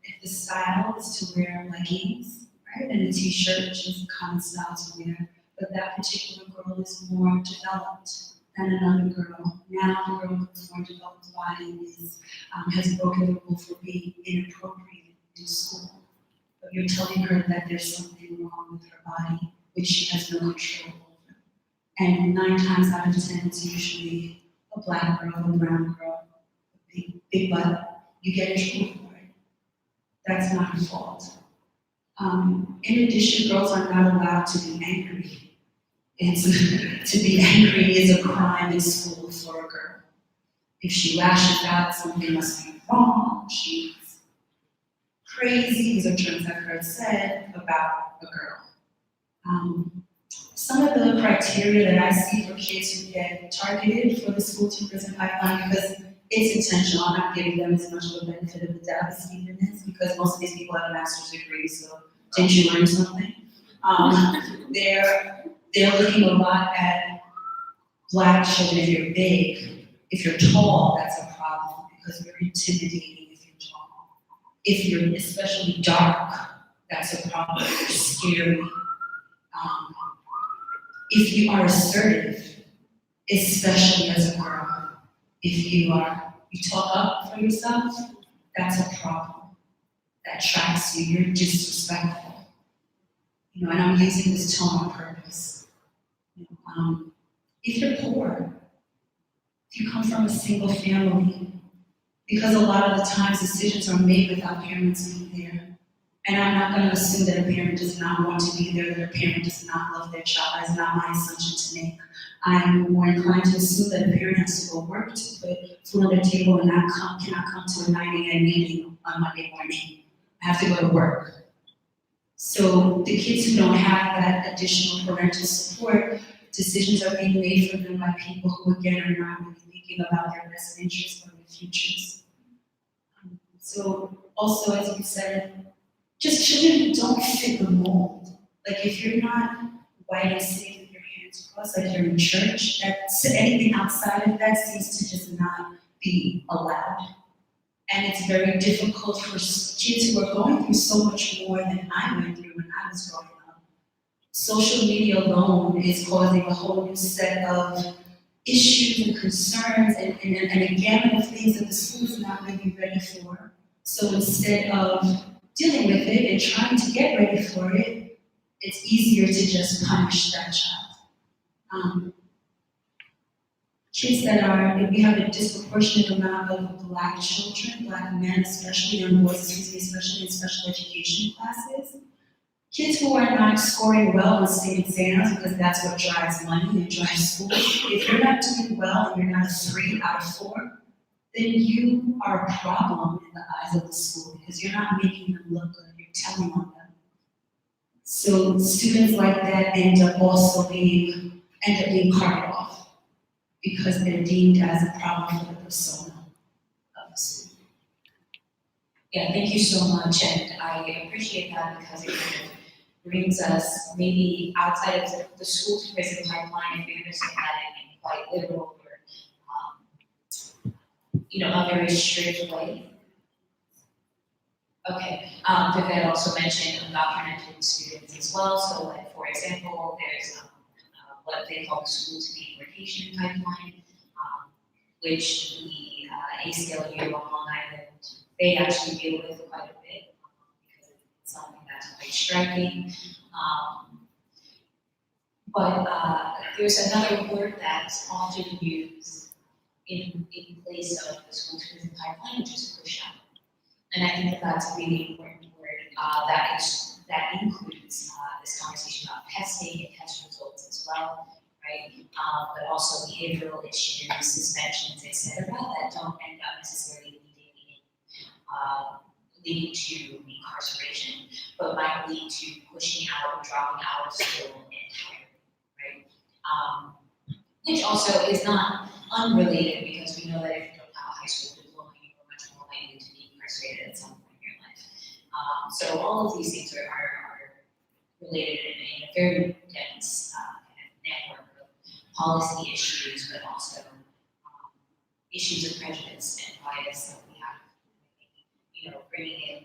if the style is to wear leggings, right, and a t-shirt, which is a common style to wear, but that particular girl is more developed than another girl. Now the girl with a more developed body has broken the rule for being inappropriate in school. But you're telling her that there's something wrong with her body, which she has no control over. And 9 times out of 10, it's usually a black girl, a brown girl, a big butt. You get in trouble for it. That's not her fault. In addition, girls are not allowed to be angry. To be angry is a crime in school for a girl. If she lashes out, something must be wrong. She's crazy. These are terms I've heard said about a girl. Some of the criteria that I see for kids who get targeted for the school to prison pipeline, because it's intentional, I'm not giving them as much of a benefit of the doubt as Stephen is, because most of these people have a master's degree, so didn't you learn something? They're looking a lot at black children. If you're big, if you're tall, that's a problem because you're intimidating if you're tall. If you're especially dark, that's a problem. You're scary. If you are assertive, especially as a girl, if you talk up for yourself, that's a problem. That tracks you. You're disrespectful. And I'm using this tone on purpose. If you're poor, if you come from a single family, because a lot of the times decisions are made without parents being there. And I'm not going to assume that a parent does not want to be there, that a parent does not love their child. That is not my assumption to make. I'm more inclined to assume that a parent has to go work to put food on the table and cannot come to a 9 a.m. meeting on Monday morning. I have to go to work. So the kids who don't have that additional parental support, decisions are being made for them by people who, again, are not really thinking about their best interests or their futures. So also, as you said, just children who don't fit the mold. Like if you're not white and sitting with your hands crossed, like you're in church, anything outside of that seems to just not be allowed. And it's very difficult for kids who are going through so much more than I went through when I was growing up. Social media alone is causing a whole new set of issues and concerns and a gamut of things that the school's not really ready for. So instead of dealing with it and trying to get ready for it, it's easier to just punish that child. Kids if we have a disproportionate amount of black children, black men especially, young boys, especially in special education classes, kids who are not scoring well on state exams because that's what drives money and drives school. If you're not doing well and you're not a 3 out of 4, then you are a problem in the eyes of the school because you're not making them look good, you're telling on them. So students like that end up being carted off because they're deemed as a problem for the persona of the school. Yeah, thank you so much, and I appreciate that because it kind of brings us maybe outside of the school to prison pipeline, if we understand that in quite literal or a very strict way. Okay, Vivek also mentioned indoctrinating students as well. So, like for example, there's what they call the school to deportation pipeline, which the ACLU on Long Island, they actually deal with quite a bit because it's something that's quite striking. But there's another word that's often used in place of the school to prison pipeline, which is push out. And I think that that's a really important word that includes this conversation about testing and test results as well, right? But also behavioral issues, suspensions, et cetera, that don't end necessarily leading to incarceration, but might lead to pushing out or dropping out of school entirely, right? Which also is not unrelated, because we know that if you don't have a high school diploma, you are much more likely to be incarcerated at some point in your life. So all of these things are related in a very dense kind of network of policy issues, but also issues of prejudice and bias that we have. You know, bringing in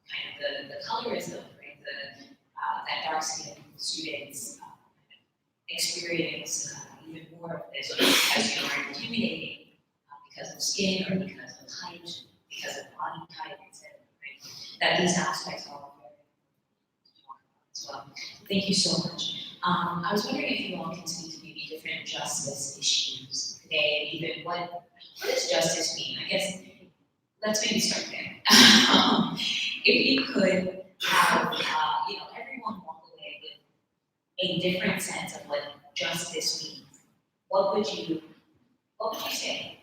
kind of the colorism, right? That dark skinned students experience even more of this because you are intimidating because of skin or because of height, because of body type, etc. Right? That these aspects are all very important as well. Thank you so much. I was wondering if you all can speak to maybe different justice issues today, and even what does justice mean? I guess let's maybe start there. If you could have, everyone walk away with a different sense of what justice means, what would you say?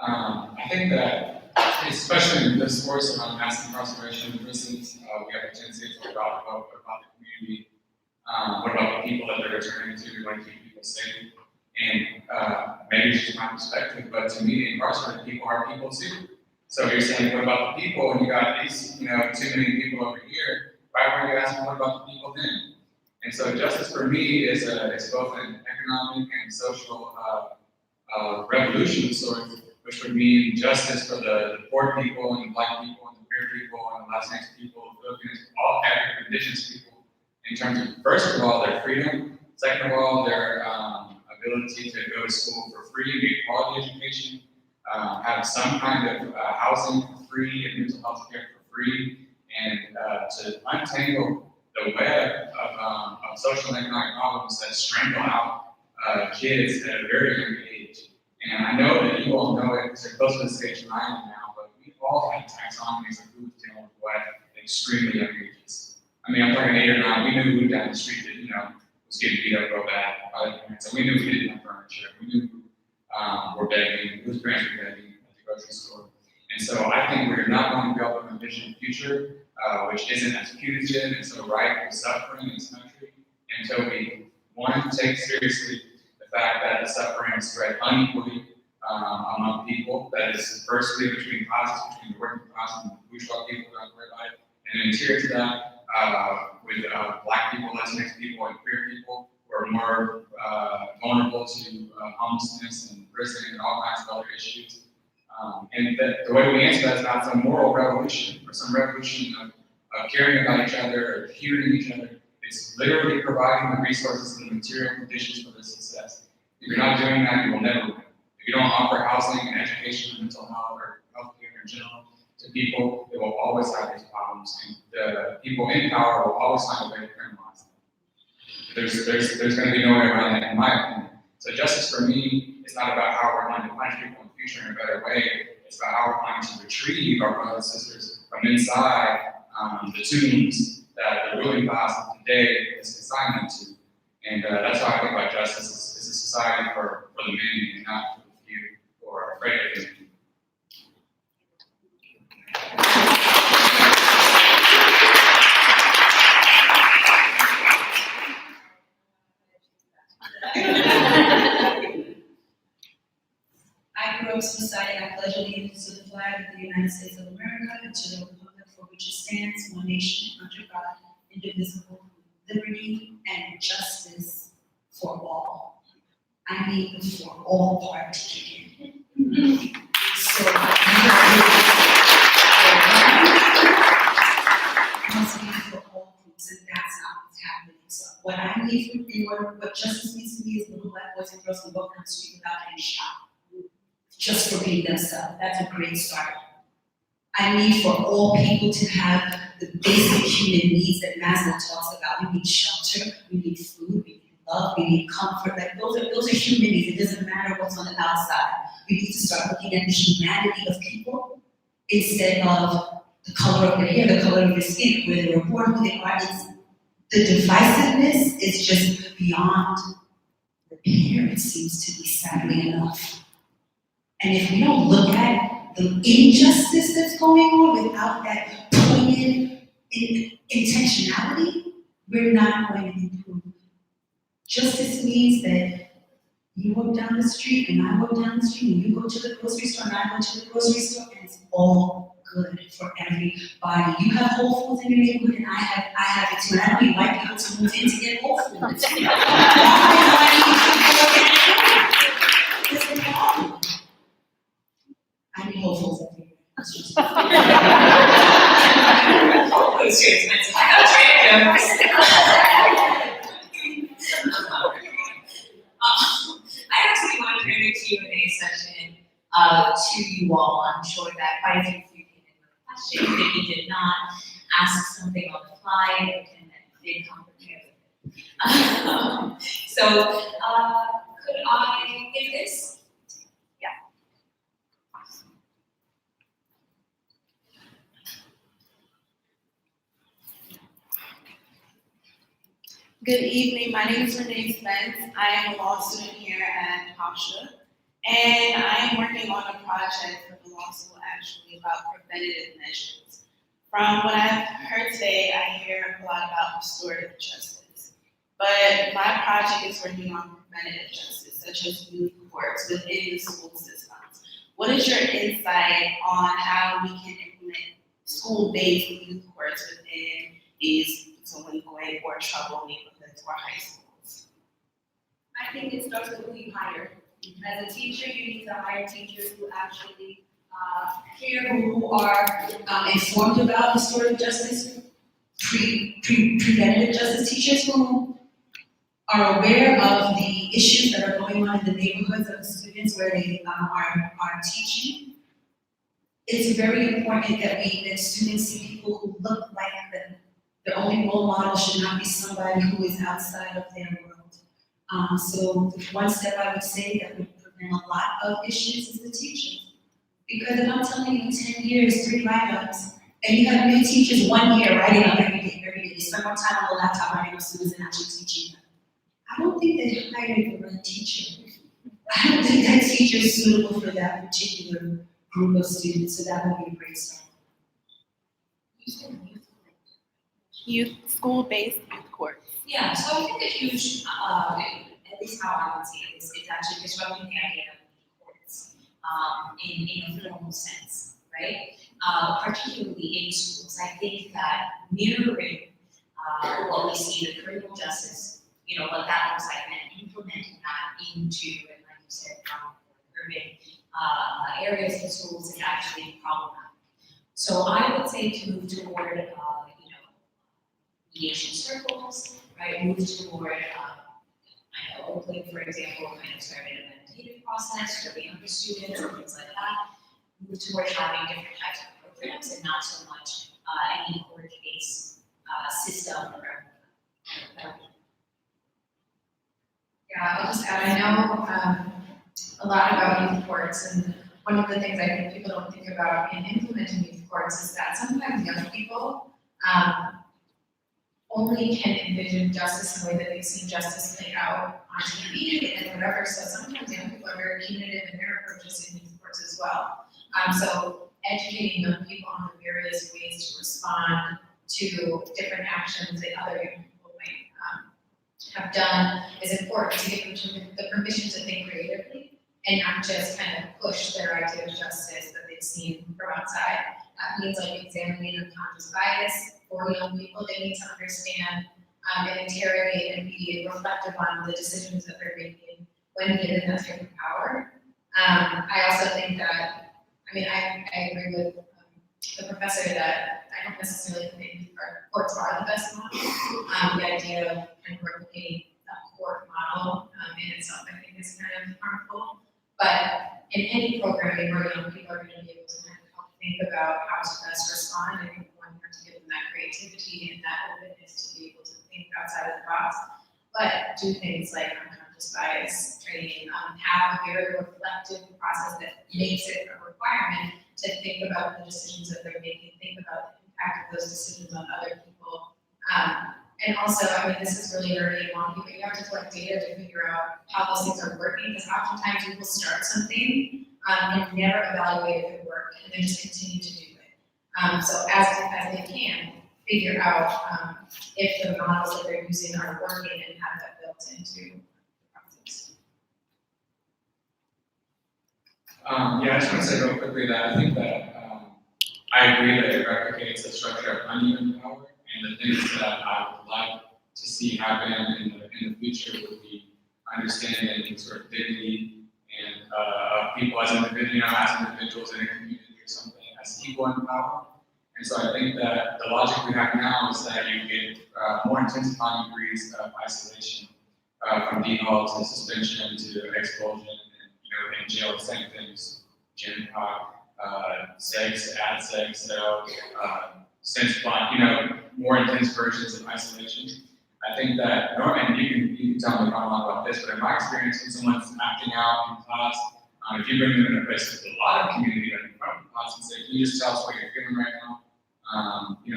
I think that, especially in this course around mass incarceration in prisons, we have a tendency to talk about what about the community, what about the people that they're returning to, we want to keep people safe. And maybe it's just my perspective, but to me, incarcerated people are people too. So you're saying, what about the people? And you got these, too many people over here. Why weren't you asking what about the people then? And so justice for me is both an economic and social revolution of sorts, which would mean justice for the poor people and the Black people and the queer people and the Latinx people, Filipinos, all African indigenous people, in terms of, first of all, their freedom, second of all, their ability to go to school for free, get quality education, have some kind of housing for free and mental health care for free, and to untangle the web of social and economic problems that strangle out kids at a very young age. And I know that you all know it because you're closer to the stage than I am now, but we all had taxonomies of who's dealing with what at extremely young ages. I mean, I'm talking 8 or 9, we knew who down the street that, was getting beat up real bad by the parents. So we knew we didn't have furniture. We knew were begging, whose parents were begging at the grocery store. And so I think we're not going to be able to envision a future which isn't as punitive and so ripe with suffering in this country until we, one, take seriously the fact that the suffering is spread unequally among people. That is firstly between classes, between the working class and the bourgeois people who don't worry about it. And then tier to that, with Black people, Latinx people, and queer people who are more vulnerable to homelessness and prison and all kinds of other issues. And the way we answer that is not some moral revolution or some revolution of caring about each other or hearing each other. It's literally providing the resources and the material conditions for their success. If you're not doing that, you will never win. If you don't offer housing and education and mental health or healthcare in general to people, they will always have these problems, and the people in power will always find a way to criminalize them. There's going to be no way around that, in my opinion. So justice for me is not about how we're going to punish people in the future in a better way. It's about how we're going to retrieve our brothers and sisters from inside the tombs that the ruling class of today is consigned them to. And that's how I think about justice. It's a society for the many and not for the few who are afraid of it. I grew up society, I pledge allegiance to the flag of the United States of America and to the republic for which it stands, one nation, under God, indivisible, with liberty and justice for all. I need the for all part to kick in. So, must be for all groups, and that's not what's happening. So, what I need from what justice means to me is little Black boys and girls who walk down the street without getting shot. Just for being themselves. That's a great start. I need for all people to have the basic human needs that Maslow talks about. We need shelter, we need food, we need love, we need comfort. Like those are human needs. It doesn't matter what's on the outside. We need to start looking at the humanity of people instead of the color of their hair, the color of their skin, where they were born, who they are. The divisiveness is just beyond repair, it seems to be, sadly enough. And if we don't look at the injustice that's going on without that poignant intentionality, we're not going to improve. Justice means that you walk down the street and I walk down the street, and you go to the grocery store and I go to the grocery store, and it's all good for everybody. You have Whole Foods in your neighborhood and I have it too. And I don't even like people to move in to get Whole Foods. Why do I need people to get Whole Foods? It's a problem. I need Whole Foods everywhere. That's just Whole Foods too expensive. I got Trader I actually want to bring a Q&A session to you all. I'm sure that quite a few of you came in with questions. If you did not, ask something on the fly, and did come prepared with it. Could I give this? Good evening, my name is Renee Spence. I am a law student here at Hofstra, and I am working on a project for the law school actually about preventative measures. From what I've heard today, I hear a lot about restorative justice, but my project is working on preventative justice, such as youth courts within the school systems. What is your insight on how we can implement school-based youth courts within these delinquent or troubled neighborhoods or high schools? I think it starts with who you hire. As a teacher, you need to hire teachers who actually care, who are informed about restorative justice, preventative justice teachers who are aware of the issues that are going on in the neighborhoods of the students where they are teaching. It's very important that students see people who look like them. Their only role model should not be somebody who is outside of their world. So one step I would say that would prevent a lot of issues is the teachers. Because if I'm telling you 10 years, 3 write-ups, and you have new teachers 1 year writing up every day, they spend more time on the laptop writing up students than actually teaching them. I don't think they hired the right teacher. I don't think that teacher is suitable for that particular group of students, so that would be a great start. School-based youth courts. Yeah, so I think a huge, at least how I would see it, is it's actually disrupting the idea of courts in a formal sense, right? Particularly in schools. I think that mirroring what we see in the criminal justice, what that looks like, and implementing that into, and like you said, urban areas and schools is actually problematic. So I would say to move toward, mediation circles, right? Move toward, I know Oakland, for example, kind of started a meditative process for the younger students and things like that. Move toward having different types of programs and not so much any court-based system or Yeah, I'll just add, I know a lot about youth courts, and one of the things I think people don't think about in implementing youth courts is that sometimes young people only can envision justice in the way that they've seen justice played out on TV and whatever. So sometimes young people are very punitive in their approaches in youth courts as well. So educating young people on the various ways to respond to different actions that other young people might have done is important to give them the permission to think creatively and not just kind of push their idea of justice that they've seen from outside. That means like examining unconscious bias for young people. They need to understand and interrogate and be reflective on the decisions that they're making when given that type of power. I also think that, I agree with the professor that I don't necessarily think our courts are the best model. The idea of kind of replicating that court model in itself, I think, is kind of harmful. But in any programming where young people are going to be able to kind of help think about how to best respond, I think one has to give them that creativity and that openness to be able to think outside of the box. But do things like unconscious bias training, have a very reflective process that makes it a requirement to think about the decisions that they're making, think about the impact of those decisions on other people. And also, I mean, this is really early on, but you have to collect data to figure out how those things are working, because oftentimes people start something and never evaluate if it worked, and they just continue to do it. So as they can, figure out if the models that they're using are working and have that built into the process. Yeah, I just want to say real quickly that I think that I agree that it replicates the structure of uneven power, and the things that I would like to see happen in the future would be understanding sort of dignity and people as individuals in a community or something as equal in power. And so I think that the logic we have now is that you get more intensifying degrees of isolation from default to suspension to expulsion, and in jail, the same things, gym pot, sex, ad sex, sense blind, more intense versions of isolation. I think that, and you can tell me if I'm wrong about this, but in my experience, when someone's acting out in class, if you bring them in a place with a lot of community in front of the class and say, can you just tell us what you're feeling right now?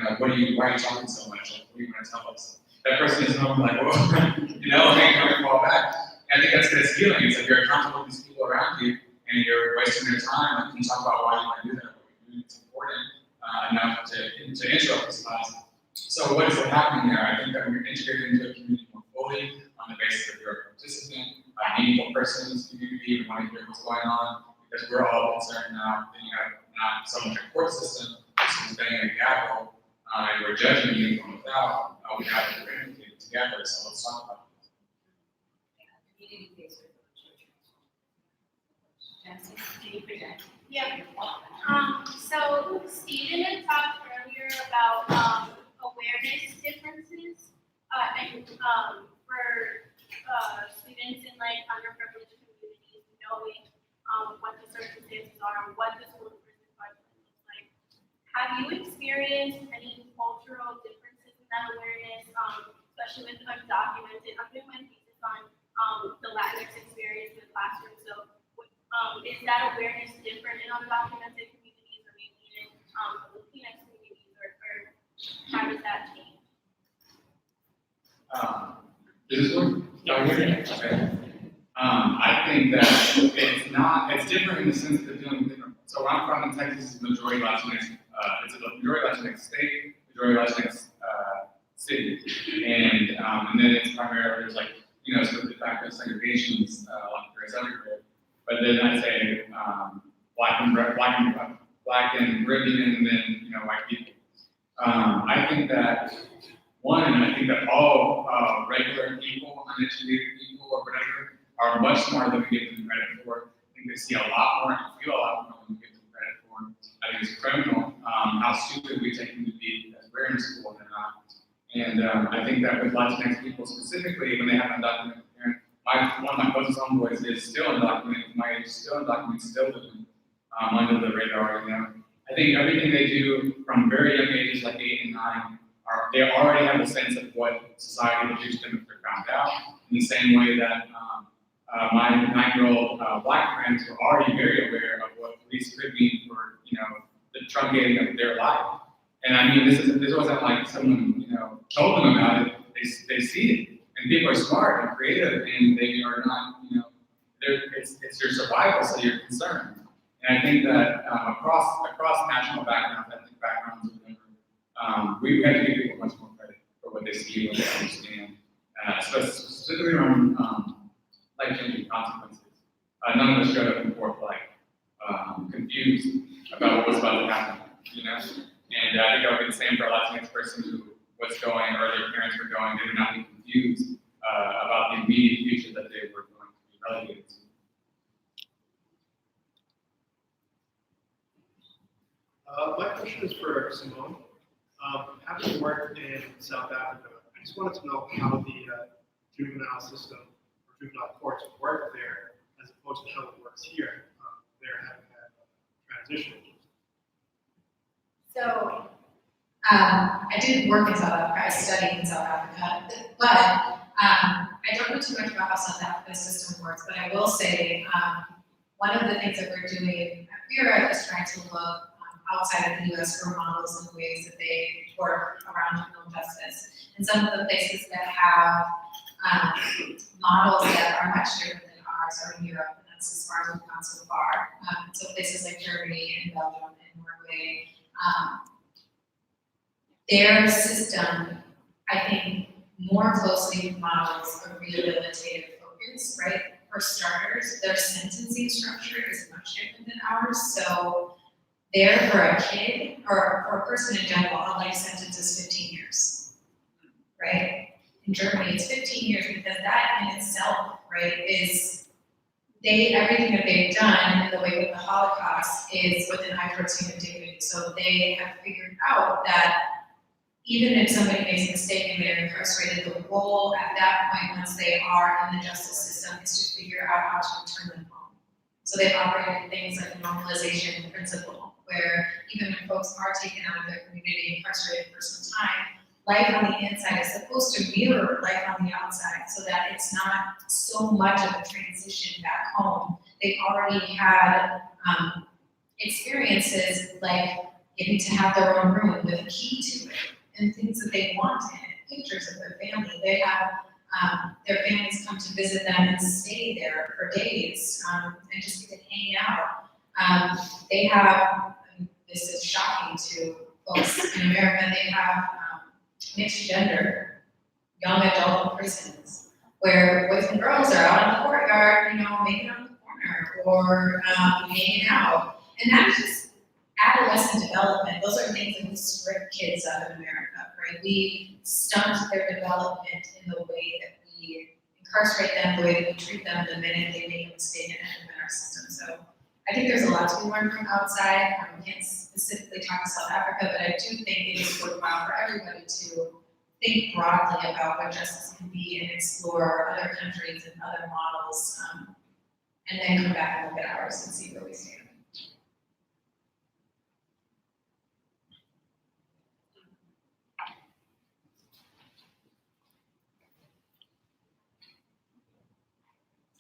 Like, why are you talking so much? Like, what do you want to tell us? That person is home like, whoa, can fall back. And I think that's good healing. It's like you're accountable with these people around you and you're wasting their time. Like, can you talk about why you want to do that? What you're doing is important enough to interrupt this class. So what is happening there? I think that we're integrated into a community more fully on the basis of you're a participant, a meaningful person in this community, we want to hear what's going on, because we're all concerned now that you have not so much a court system, who's banging a gavel, and we're judging you from without. We have to communicate together, so let's talk about it. Yeah. So Stephen had talked earlier about awareness differences, and for students in like underprivileged communities knowing what the circumstances are and what the school prison budget looks like. Have you experienced any cultural differences in that awareness, especially with undocumented? I'm doing my thesis on the Latinx experience in the classroom, so is that awareness different in undocumented communities or maybe in Latinx communities, or how does that change? Is this one? Okay. I think that it's different in the sense that they're dealing with different. So where I'm from in Texas is majority Latinx, it's a majority Latinx state, majority Latinx city. And then it's primarily, there's like, sort of de facto segregations like there is everywhere. But then I'd say black and Caribbean, and then white people. I think that all regular people, uneducated people, or whatever, are much smarter than we give them credit for. I think they see a lot more and feel a lot more than we give them credit for. I think it's criminal how stupid we take them to be as we're in school and they're not. And I think that with Latinx people specifically, when they have undocumented parents, one of my closest homeboys is still undocumented, my age is still undocumented, still living under the radar, I think everything they do from very young ages, like 8 and 9, they already have a sense of what society would do to them if they're found out, in the same way that my 9-year-old black friends were already very aware of what police could mean for, the truncating of their life. And I mean, this wasn't like someone, told them about it, they see it. And people are smart and creative, and they are not, it's your survival, so you're concerned. And I think that across national backgrounds, ethnic backgrounds, we have to give people much more credit for what they see, what they understand, specifically around life-changing consequences. None of us showed up in court confused about what was about to happen, And I think that would be the same for a Latinx person who was going, or their parents were going. They would not be confused about the immediate future that they were going to be relegated to. My question is for Simone. Having worked in South Africa, I just wanted to know how the juvenile system or juvenile courts work there as opposed to how it works here. There having had transition. So, I didn't work in South Africa, I studied in South Africa, but I don't know too much about how South Africa's system works, but I will say one of the things that we're doing at Vera is trying to look outside of the US for models and ways that they work around criminal justice. And some of the places that have models that are much different than ours are in Europe, and that's as far as we've gone so far. So places like Germany and Belgium and Norway, their system, I think, more closely models a rehabilitative focus, right? For starters, their sentencing structure is much different than ours, so there for a kid, or for a person in general, a life sentence is 15 years, right? In Germany, it's 15 years because that in itself, right, is everything that they've done in the wake of the Holocaust is with an eye towards human dignity. So they have figured out that even if somebody makes a mistake and they're incarcerated, the role at that point, once they are in the justice system, is to figure out how to return them home. So they've operated things like the normalization principle, where even when folks are taken out of their community, incarcerated for some time, life on the inside is supposed to mirror life on the outside, so that it's not so much of a transition back home. They've already had experiences like getting to have their own room with a key to it, and things that they want in it, pictures of their family. They have their families come to visit them and stay there for days, and just get to hang out. They have, this is shocking to folks in America, they have mixed gender young adult prisons where boys and girls are out in the courtyard, making out in the corner or hanging out. And that's just adolescent development. Those are things that we strip kids out of America, right? We stunt their development in the way that we incarcerate them, the way that we treat them the minute they make a mistake and end up in our system. So I think there's a lot to be learned from outside. We can't specifically talk to South Africa, but I do think it is worthwhile for everybody to think broadly about what justice can be and explore other countries and other models, and then come back and look at ours and see where we stand.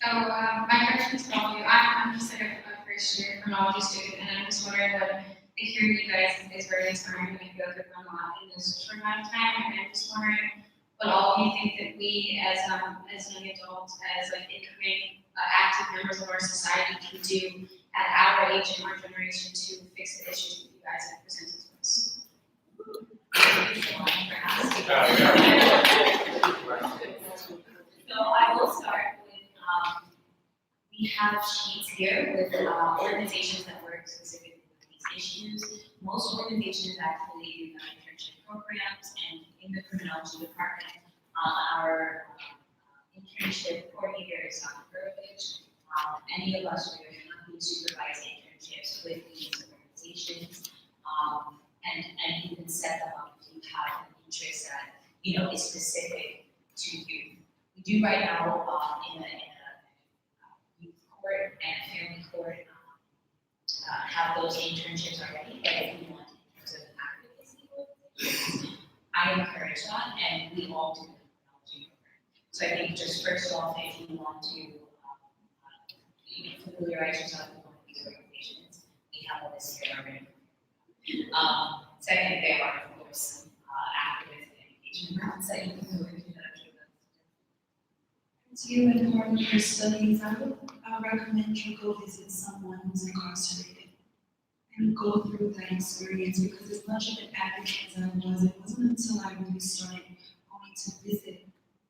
So my question is for all of you. I'm just like a first year criminology student, and I'm just wondering what I hear you guys is very inspiring, and I feel like I'm a lot in this short amount of time, and I'm just wondering what all of you think that we as young adults, as like incoming active members of our society can do at our age and our generation to fix the issues that you guys have presented to us. So I will start with, we have sheets here with organizations that work specifically with these issues. Most organizations actually do internship programs, and in the criminology department, our internship coordinator is on privilege. Any of us are happy to supervise internships with these organizations, and you can set them up if you have an interest that is specific to youth. We do right now in a youth court and family court have those internships already, but if you want in terms of advocacy organizations, I encourage that, and we all do the technology program. So I think just first off, if you want to familiarize yourself with one of these organizations, we have a list here already. Second, they are of course activist and engagement rounds that you can go into that. To you and part of your studies, I would recommend you go visit someone who's incarcerated and go through that experience, because as much of an advocate as I was, it wasn't until I really started going to visit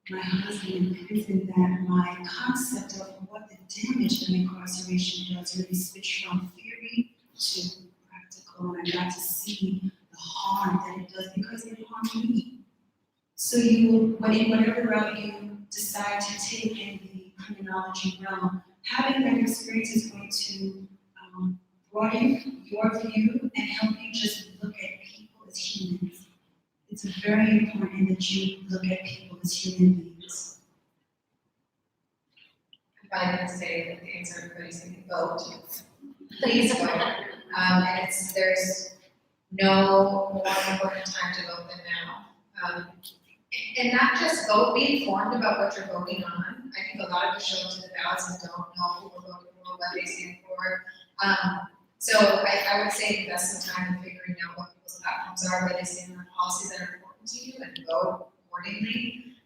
my husband in prison that my concept of what the damage that incarceration does really switched from theory to practical, and I got to see the harm that it does because it harmed me. So whatever route you decide to take in the criminology realm, having that experience is going to broaden your view and help you just look at people as humans. It's very important that you look at people as human beings. I'm probably going to say that the answer everybody's going to vote. Please vote. And there's no more important time to vote than now. And not just vote, be informed about what you're voting on. I think a lot of us show up to the ballots and don't know who we're voting or what they stand for. So I would say invest some time in figuring out what people's platforms are, where they stand on policies that are important to you, and vote accordingly.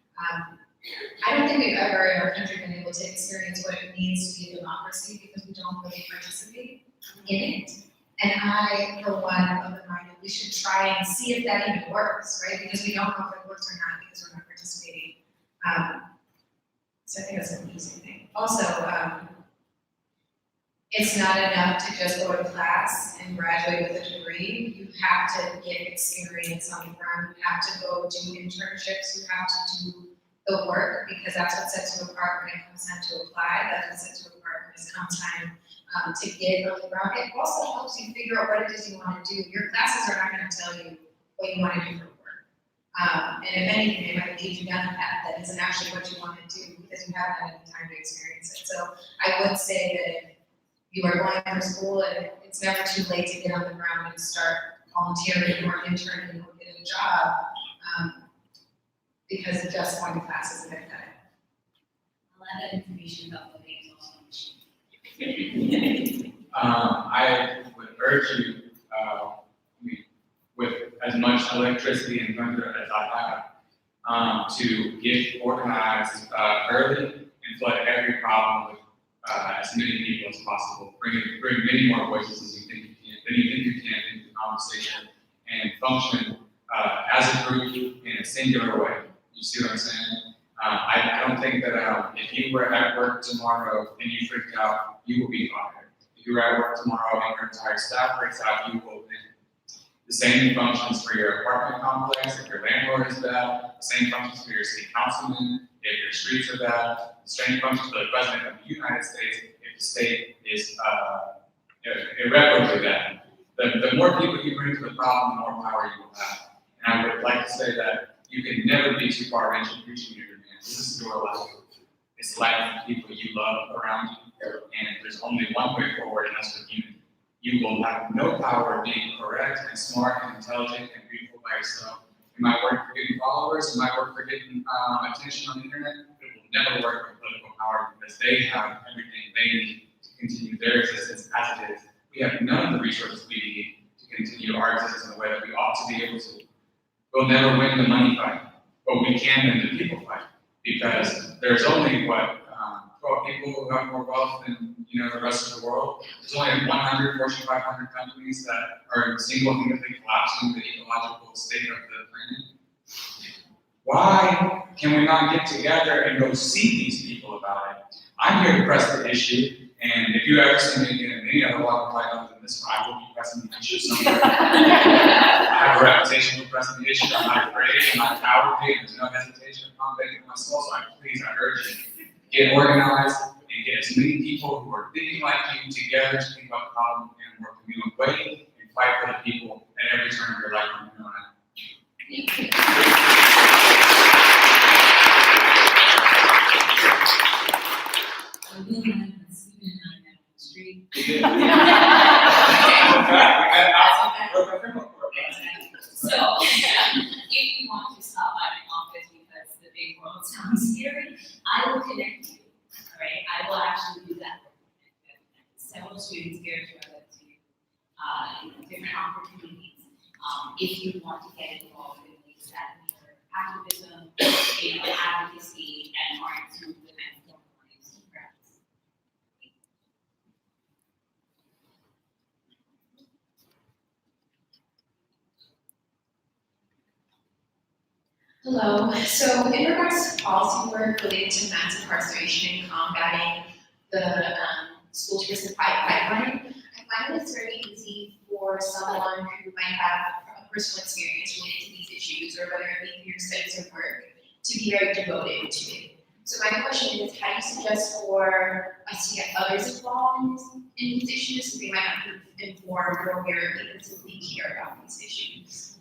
I don't think we've ever in our country been able to experience what it means to be a democracy because we don't really participate in it. And I, for one, of the mind that we should try and see if that even works, right? Because we don't know if it works or not because we're not participating. So I think that's an easy thing. Also, it's not enough to just go to class and graduate with a degree. You have to get experience on the ground. You have to go do internships. You have to do the work because that's what sets you apart when it comes time to apply. That's what sets you apart when it comes time to get on the ground. It also helps you figure out what it is you want to do. Your classes are not going to tell you what you want to do for work. And if anything, they might lead you down a path that isn't actually what you want to do because you haven't had any time to experience it. So I would say that if you are going for school and it's never too late to get on the ground and start volunteering or interning or get a job, because just going to class isn't going to cut it. A lot of information about the names also on the sheet. I would urge you, with as much electricity and thunder as I have, to get organized early and flood every problem with as many people as possible. Bring many more voices as you think you can into the conversation and function as a group in a singular way. You see what I'm saying? I don't think that if you were at work tomorrow and you freaked out, you will be fired. If you were at work tomorrow and your entire staff freaks out, you will win. The same functions for your apartment complex if your landlord is bad. The same functions for your city councilman if your streets are bad. The same functions for the president of the United States if the state is irreparably bad. The more people you bring to the problem, the more power you will have. And I would like to say that you can never be too far reaching your demands. This is your life. It's life of people you love around you, and there's only one way forward, and that's with unity. You will have no power being correct and smart and intelligent and beautiful by yourself. It might work for getting followers, it might work for getting attention on the internet, but it will never work for political power because they have everything they need to continue their existence as it is. We have none of the resources we need to continue our existence in the way that we ought to be able to. We'll never win the money fight, but we can win the people fight because there's only 12 people who have more wealth than the rest of the world. There's only 100 Fortune 500 companies that are single-handedly collapsing the ecological state of the planet. Why can we not get together and go see these people about it? I'm here to press the issue, and if you ever see me in any other walk of life other than this one, I will be pressing the issue somewhere. I have a reputation for pressing the issue. I'm not afraid, I'm not cowardly, and there's no hesitation of convicting myself, so I urge you, get organized and get as many people who are thinking like you together to think about the problem in a more communal way and fight for the people at every turn of your life from here on out. I will have a student on that street. So, if you want to stop by my office because the big world sounds scary, I will connect you. All right, I will actually do that. Several students here to different opportunities. If you want to get involved in these activism, advocacy, and aren't through the kind of organized practice. Hello. So in regards to policy work related to mass incarceration and combating the school to prison pipeline, I find it very easy for someone who might have a personal experience related to these issues, or whether it be through studies or work, to be very devoted to it. So my question is, how do you suggest for us to get others involved in these issues so they might not be informed or aware of it until we care about these issues?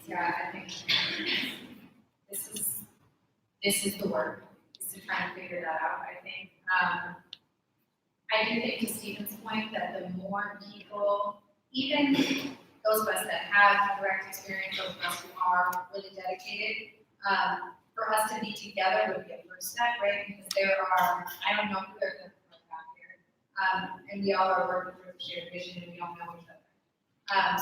Yeah, I think this is the work, is to try and figure that out. I I do think to Stephen's point that the more people, even those of us that have direct experience, those of us who are really dedicated, for us to be together would be a first step, right? Because there are, I don't know who they're out here, and we all are working for a shared vision and we don't know each other.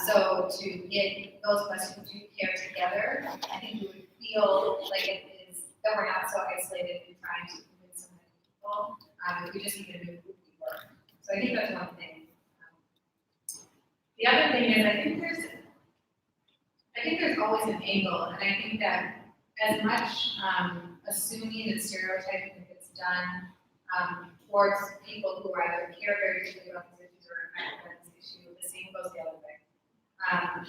So to get those of us who do care together, I think we would feel like it is, that we're not so isolated in trying to convince so many people. If we just need a new group we work. So I think that's one thing. The other thing is I think there's always an angle, and I think that as much assuming and stereotyping that gets done towards people who either care very deeply about these issues or impact on this issue, the same goes the other way.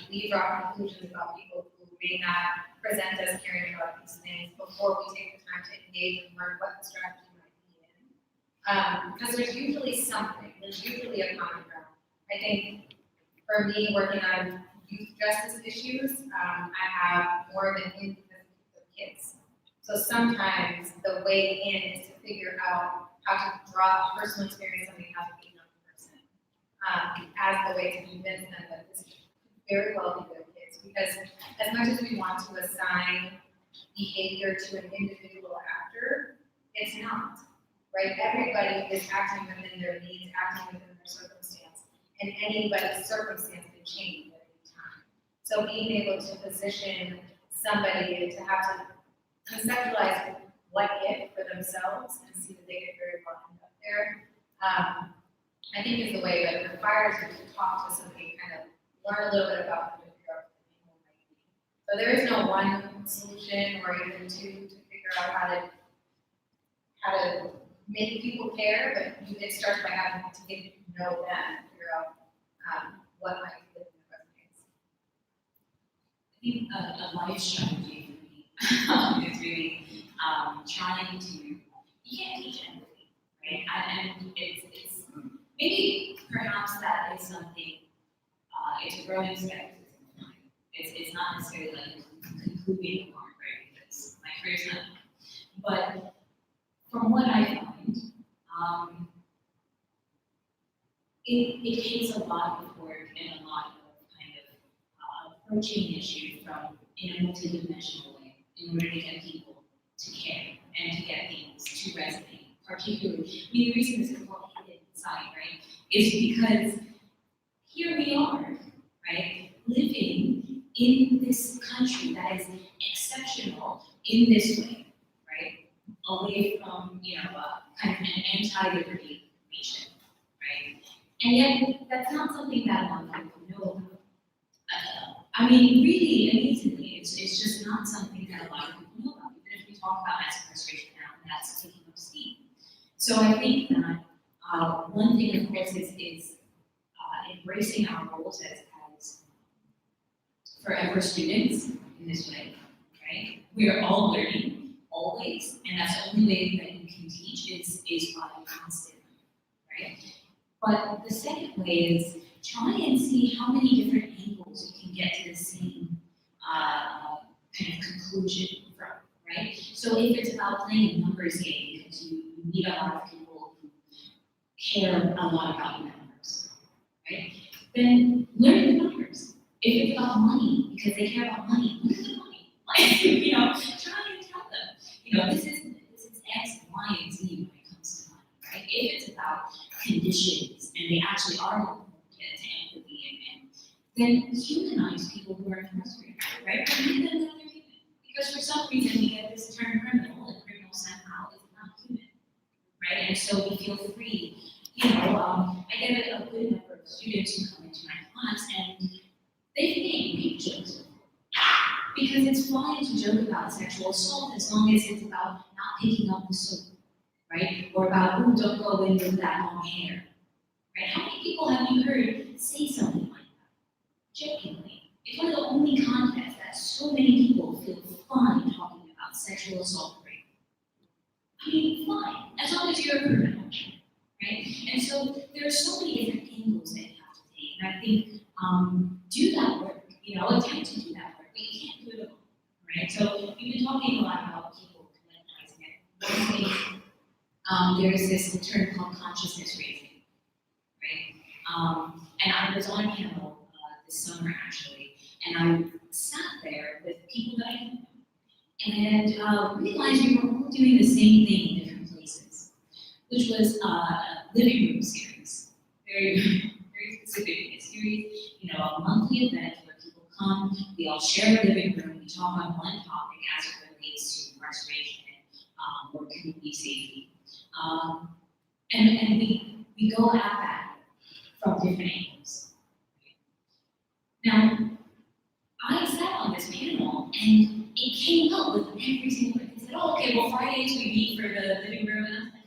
We draw conclusions about people who may not present as caring about these things before we take the time to engage and learn what the strategy might be in. Because there's usually something, there's usually a common ground. I think for me, working on youth justice issues, I have more than in because of kids. So sometimes the way in is to figure out how to draw personal experience somebody has with a young person as the way to convince them that this could very well be their kids. Because as much as we want to assign behavior to an individual actor, it's not, right? Everybody is acting within their needs, acting within their circumstance, and anybody's circumstance can change at any time. So being able to position somebody to have to conceptualize what if for themselves and see that they could very well end up there, I think is the way that it requires you to talk to somebody, kind of learn a little bit about them to figure out what the people might be. So there is no one solution or even two to figure out how to make people care, but it starts by having to get to know them and figure out what might be in their resumes. I think a life strategy for me is really trying to, you can't teach empathy, right? And it's maybe perhaps that is something, it's a growing skepticism of mine. It's not necessarily like concluding on, right? Because my career's not. But from what I find, it takes a lot of work and a lot of kind of approaching issues from in a multidimensional way in order to get people to care and to get things to resonate. Particularly, I mean, the reason this is called hidden inside, right, is because here we are, right, living in this country that is exceptional in this way, right, away from, kind of an anti-liberty nation, right? And yet, that's not something that a lot of people know about. I mean, really, amazingly, it's just not something that a lot of people know about. Even if we talk about mass incarceration now, that's taking up steam. So I think that one thing, of course, is embracing our roles as forever students in this way, right? We are all learning, always, and that's the only way that you can teach is by constant, right? But the second way is try and see how many different angles you can get to the same kind of conclusion from, right? So if it's about playing a numbers game because you meet a lot of people who care a lot about numbers, right? Then learn the numbers. If it's about money because they care about money, learn the money. Like, try and tell them, this is X, Y, and Z when it comes to money, right? If it's about conditions and they actually are looking to empathy and then humanize people who are incarcerated, right? Treat them as other human. Because for some reason we get this term criminal, and criminal somehow is not human, right? And so we feel free. I get a good number of students who come into my class and they make jokes because it's fine to joke about sexual assault as long as it's about not picking up the soap, right? Or about, oh, don't go in with that long hair, right? How many people have you heard say something like that, jokingly? It's one of the only contexts that so many people feel fine talking about sexual assault and rape. I mean, fine, as long as you're a criminal, right? And so there are so many different angles that you have to take, and I think do that work, attempt to do that work, but you can't do it alone, right? So we've been talking a lot about people collectivizing it. One thing there's this term called consciousness raising, right? And I was on a panel this summer actually, and I sat there with people that I didn't know, and realized we were all doing the same thing in different places, which was a living room series, very specific series, a monthly event where people come, we all share a living room, we talk on one topic as it relates to incarceration or community safety. And we go at that from different angles. Now, I sat on this panel and it came up with every single one. They said, oh, okay, well, Fridays we meet for the living room, and I was like,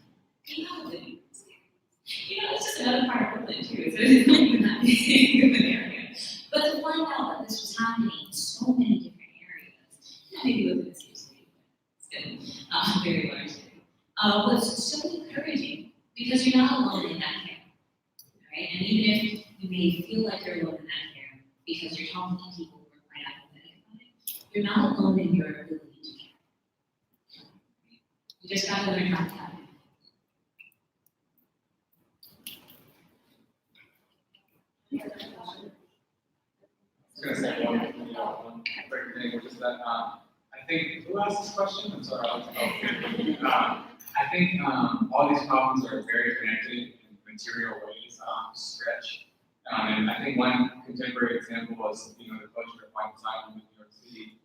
can you have a living room? It's just another part of Brooklyn too, so it's not even that big of an area. But to find out that this was happening in so many different areas, maybe live in the same city, but still, very large city, was so encouraging because you're not alone in that care, right? And even if you may feel like you're alone in that care because you're talking to people who are quite apathetic about it, you're not alone in your ability to care. You just gotta learn how to tap in. I was gonna say one quick thing, which is that I think, who asked this question? I'm sorry, I'll I think all these problems are very connected in material ways, stretch. And I think one contemporary example was, the closure of White Asylum in New York City.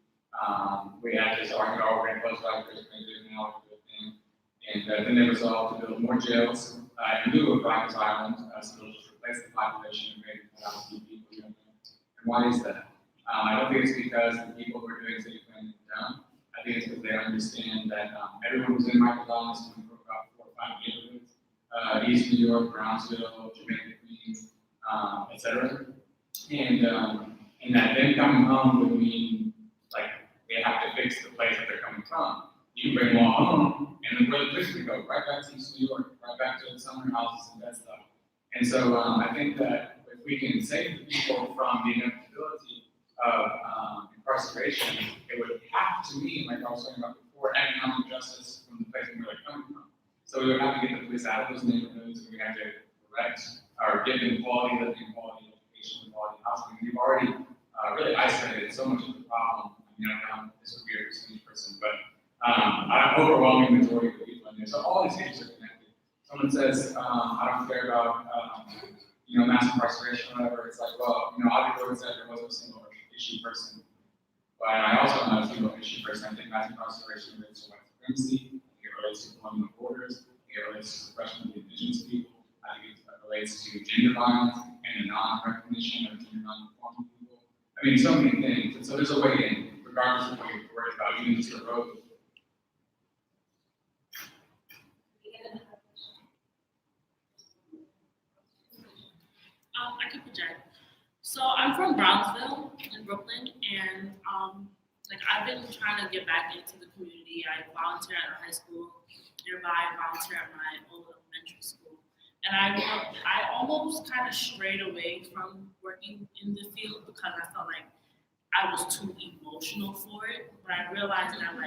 We had this argument, we're going to close White Asylum, now we're doing it. And then they resolved to build more jails in lieu of White Asylum, so they'll just replace the population and maybe put out a few people. And why is that? I don't think it's because the people who are doing city planning are dumb. I think it's because they understand that everyone who's in Rikers Island is coming from about 4 or 5 neighborhoods, East New York, Brownsville, Jamaica, Queens, etc. And that them coming home would mean like they have to fix the place that they're coming from. You bring them all home, and then where the police would go right back to East New York, right back to the summer houses and that stuff. And so I think that if we can save the people from the inevitability of incarceration, it would have to mean, like I was talking about before, economic justice from the place where they're coming from. So we would have to get the police out of those neighborhoods, and we have to correct or give them quality living, quality education, quality housing. We've already really isolated so much of the problem. This would be a percentage person, but an overwhelming majority of the people in there. So all these issues are connected. Someone says, I don't care about mass incarceration or whatever. It's like, well, Audrey Lord said there wasn't a single issue person. But I also am not a single issue person. I think mass incarceration relates to white supremacy. I think it relates to deployment of borders. I think it relates to suppression of the indigenous people. I think it relates to gender violence and the non-recognition of gender non-conforming people. I mean, so many things. And so there's a way in, regardless of what you're worried about, even just a road. I can project. So I'm from Brownsville in Brooklyn, and I've been trying to get back into the community. I volunteer at a high school nearby. I volunteer at my old elementary school, and I almost kind of strayed away from working in the field because I felt like I was too emotional for it. But I realized that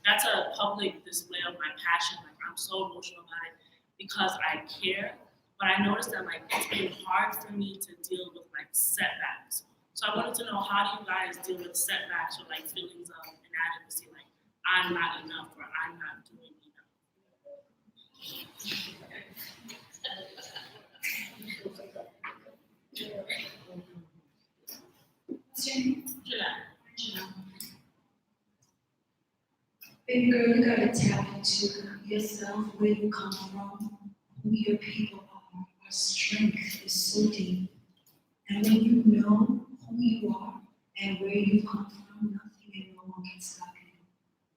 that's a public display of my passion. Like I'm so emotional about it because I care. But I noticed that it's been hard for me to deal with setbacks. So I wanted to know, how do you guys deal with setbacks or feelings of inadequacy, like I'm not enough or I'm not doing enough? Baby girl, you gotta tap into yourself, where you come from, who your people are. Our strength is so deep. And when you know who you are and where you come from, nothing and no one can stop you.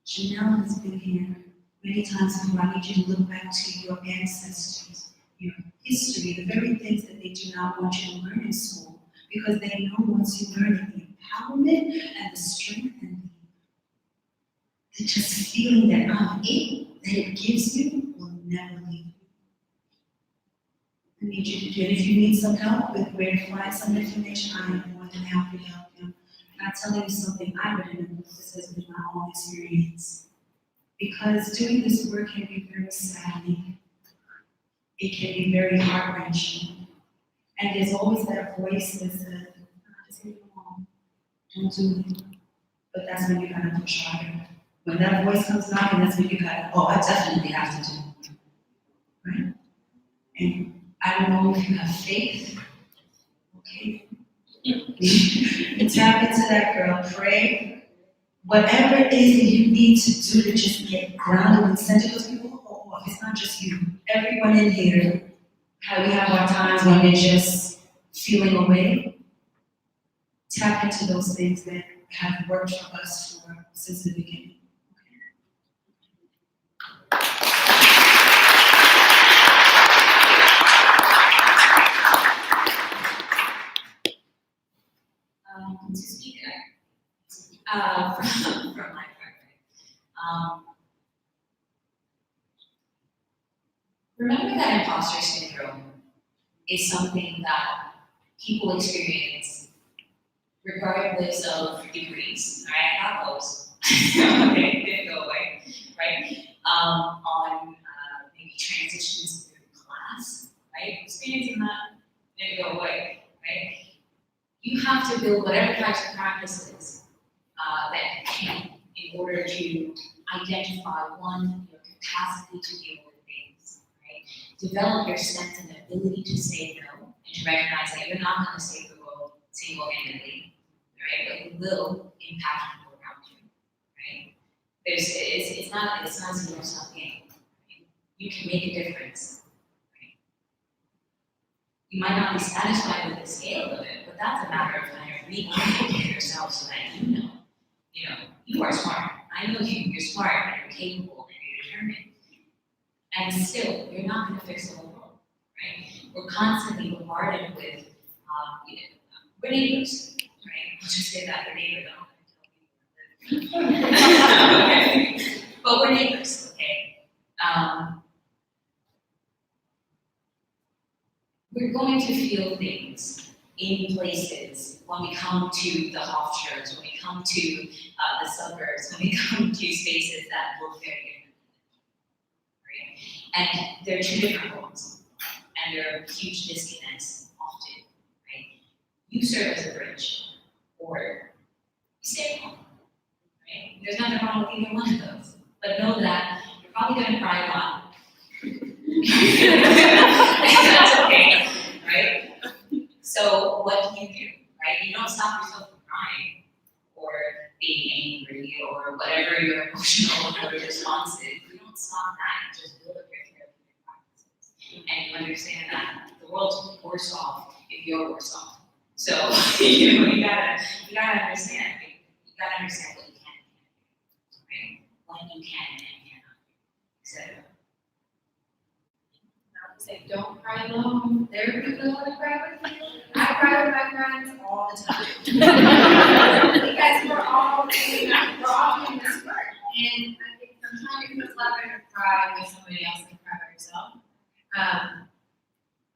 Janelle has been here many times before. I need you to look back to your ancestors, your history, the very things that they do not want you to learn in school, because they know once you learn it, the empowerment and the strength and the just feeling that I'm it, that it gives you, will never leave you. I need you to do it. If you need some help with where to find some information, I am more than happy to help you. I'm not telling you something I read in a book. This has been my own experience. Because doing this work can be very saddening. It can be very heart-wrenching. And there's always that voice that says, just leave it alone. Don't do it. But that's when you gotta push harder. When that voice comes knocking, that's when you gotta, oh, I definitely have to do it. Right? And I don't know if you have faith. Okay. Tap into that, girl. Pray. Whatever it is that you need to do to just get grounded and centered, because people, oh, it's not just you. Everyone in here, how we have our times when we're just feeling away. Tap into those things that have worked for us since the beginning. To speak from my part, remember that imposter syndrome is something that people experience regardless of degrees, right? How close? Okay, didn't go away, right? On maybe transitions through class, right? Experiencing that didn't go away, right? You have to build whatever types of practices that you can in order to identify one, your capacity to deal with things, right? Develop your sense and ability to say no and to recognize that you're not going to save the world single-handedly, right? But you will impact people around you, right? It's not a zero-sum game. Right? You can make a difference. Right? You might not be satisfied with the scale of it, but that's a matter of kind of reorienting yourself so that you know, you are smart. I know you're smart and you're capable and you're determined. And still, you're not going to fix the whole world, right? We're constantly bombarded with, we're neighbors, right? I'll just say that we're neighbors. I don't have to tell people. Okay. But we're neighbors, okay? We're going to feel things in places when we come to the Hofstras, when we come to the suburbs, when we come to spaces that look very different, right? And there are two different worlds, and there are huge disconnects often, right? You serve as a bridge, or you stay at home, right? There's nothing wrong with either one of those, but know that you're probably going to cry a lot. That's okay, right? So what do? Right? You don't stop yourself from crying or being angry or whatever your emotional response is. You don't stop that. You just build up your therapeutic practices. And you understand that the world's worse off if you're worse off. So you gotta understand. You gotta understand what you can and can't do, right? When you can and cannot do, etc. Say, don't cry alone. There are people who want to cry with you. I cry with my friends all the time. Because we're all doing this work. And I think sometimes it feels better to cry with somebody else than cry by yourself.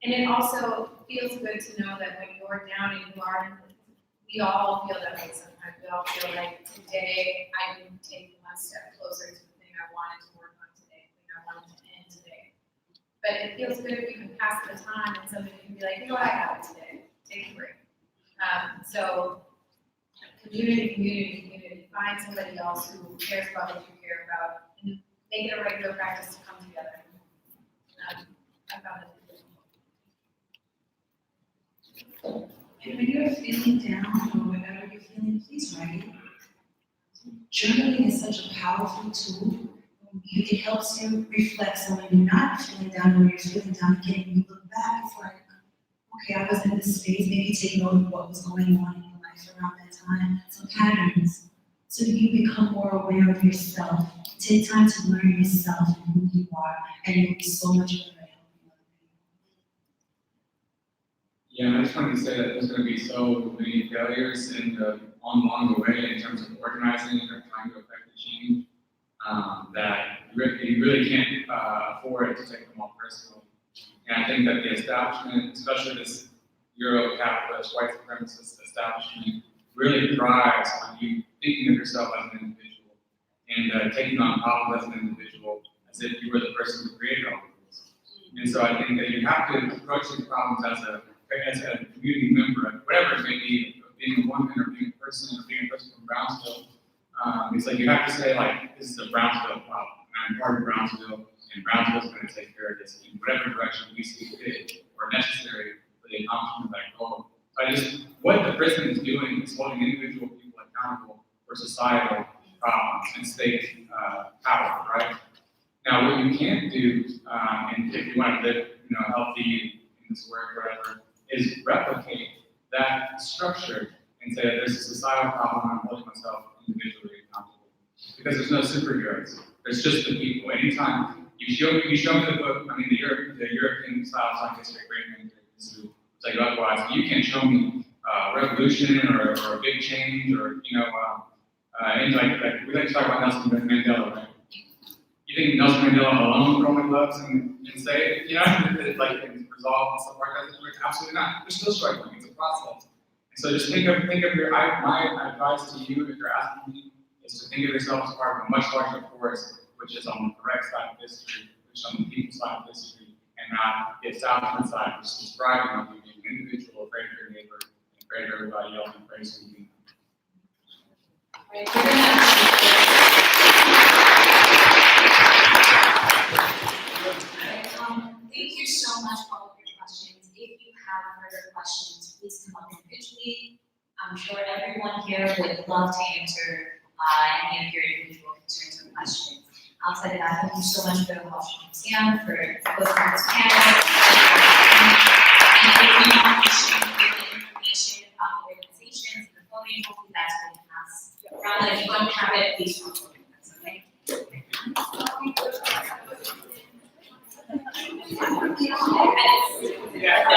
And it also feels good to know that when you're down and you are, we all feel that way sometimes. We all feel like today I didn't take one step closer to the thing I wanted to work on today, the thing I wanted to end today. But it feels good if you can pass the time and somebody can be like, you know what, I got it today. Take a break. So community. Find somebody else who cares about what you care about, and make it a regular practice to come together. I found it. And when you're feeling down or whatever you're feeling, please write it. Journaling is such a powerful tool. It helps you reflect. So when you're not feeling down or you're feeling down again, you look back, it's like, okay, I was in this space, maybe take note of what was going on in your life around that time, some patterns, so you become more aware of yourself. Take time to learn yourself and who you are, and you'll be so much better at helping other people. Yeah, I just wanted to say that there's going to be so many failures along the way in terms of organizing or trying to affect the change. That you really can't afford to take them all personally. And I think that the establishment, especially this Euro-capitalist, white supremacist establishment, really thrives on you thinking of yourself as an individual and taking on problems as an individual as if you were the person who created all of this. And so I think that you have to approach these problems as a community member, whatever it may be, being a woman or being a person or being a person from Brownsville. It's like you have to say like, this is a Brownsville problem, and I'm part of Brownsville, and Brownsville is going to take care of this in whatever direction we see fit or necessary for the accomplishment of that goal. What the prison is doing is holding individual people accountable for societal problems and state power, right? Now, what you can't do, and if you want to live, healthy in this work, whatever, is replicate that structure and say that there's a societal problem, I'm holding myself individually accountable. Because there's no superheroes. There's just the people. Anytime you show me the book, the European style scientific great who tell you otherwise, you can't show me revolution or a big change or and like we like to talk about Nelson Mandela, right? You think Nelson Mandela alone throw my gloves and say, and resolve and stuff like that? Absolutely not. We're still struggling. It's a process. And so just think of my advice to you, if you're asking me, is to think of yourself as part of a much larger force, which is on the correct side of history, which is on the people's side of history, and not the establishment side, which is thriving on you being an individual, afraid of your neighbor, and afraid of everybody else, and afraid of you. Right, thank you so much for all of your questions. If you have further questions, please come up individually. I'm sure everyone here would love to answer any of your individual concerns or questions. Outside of that, thank you so much for the Hofstra Museum for hosting this panel. And if you want to share further information about organizations and the voting, hopefully that's going to pass around. If you don't have it, please don't vote. That's okay. Yeah.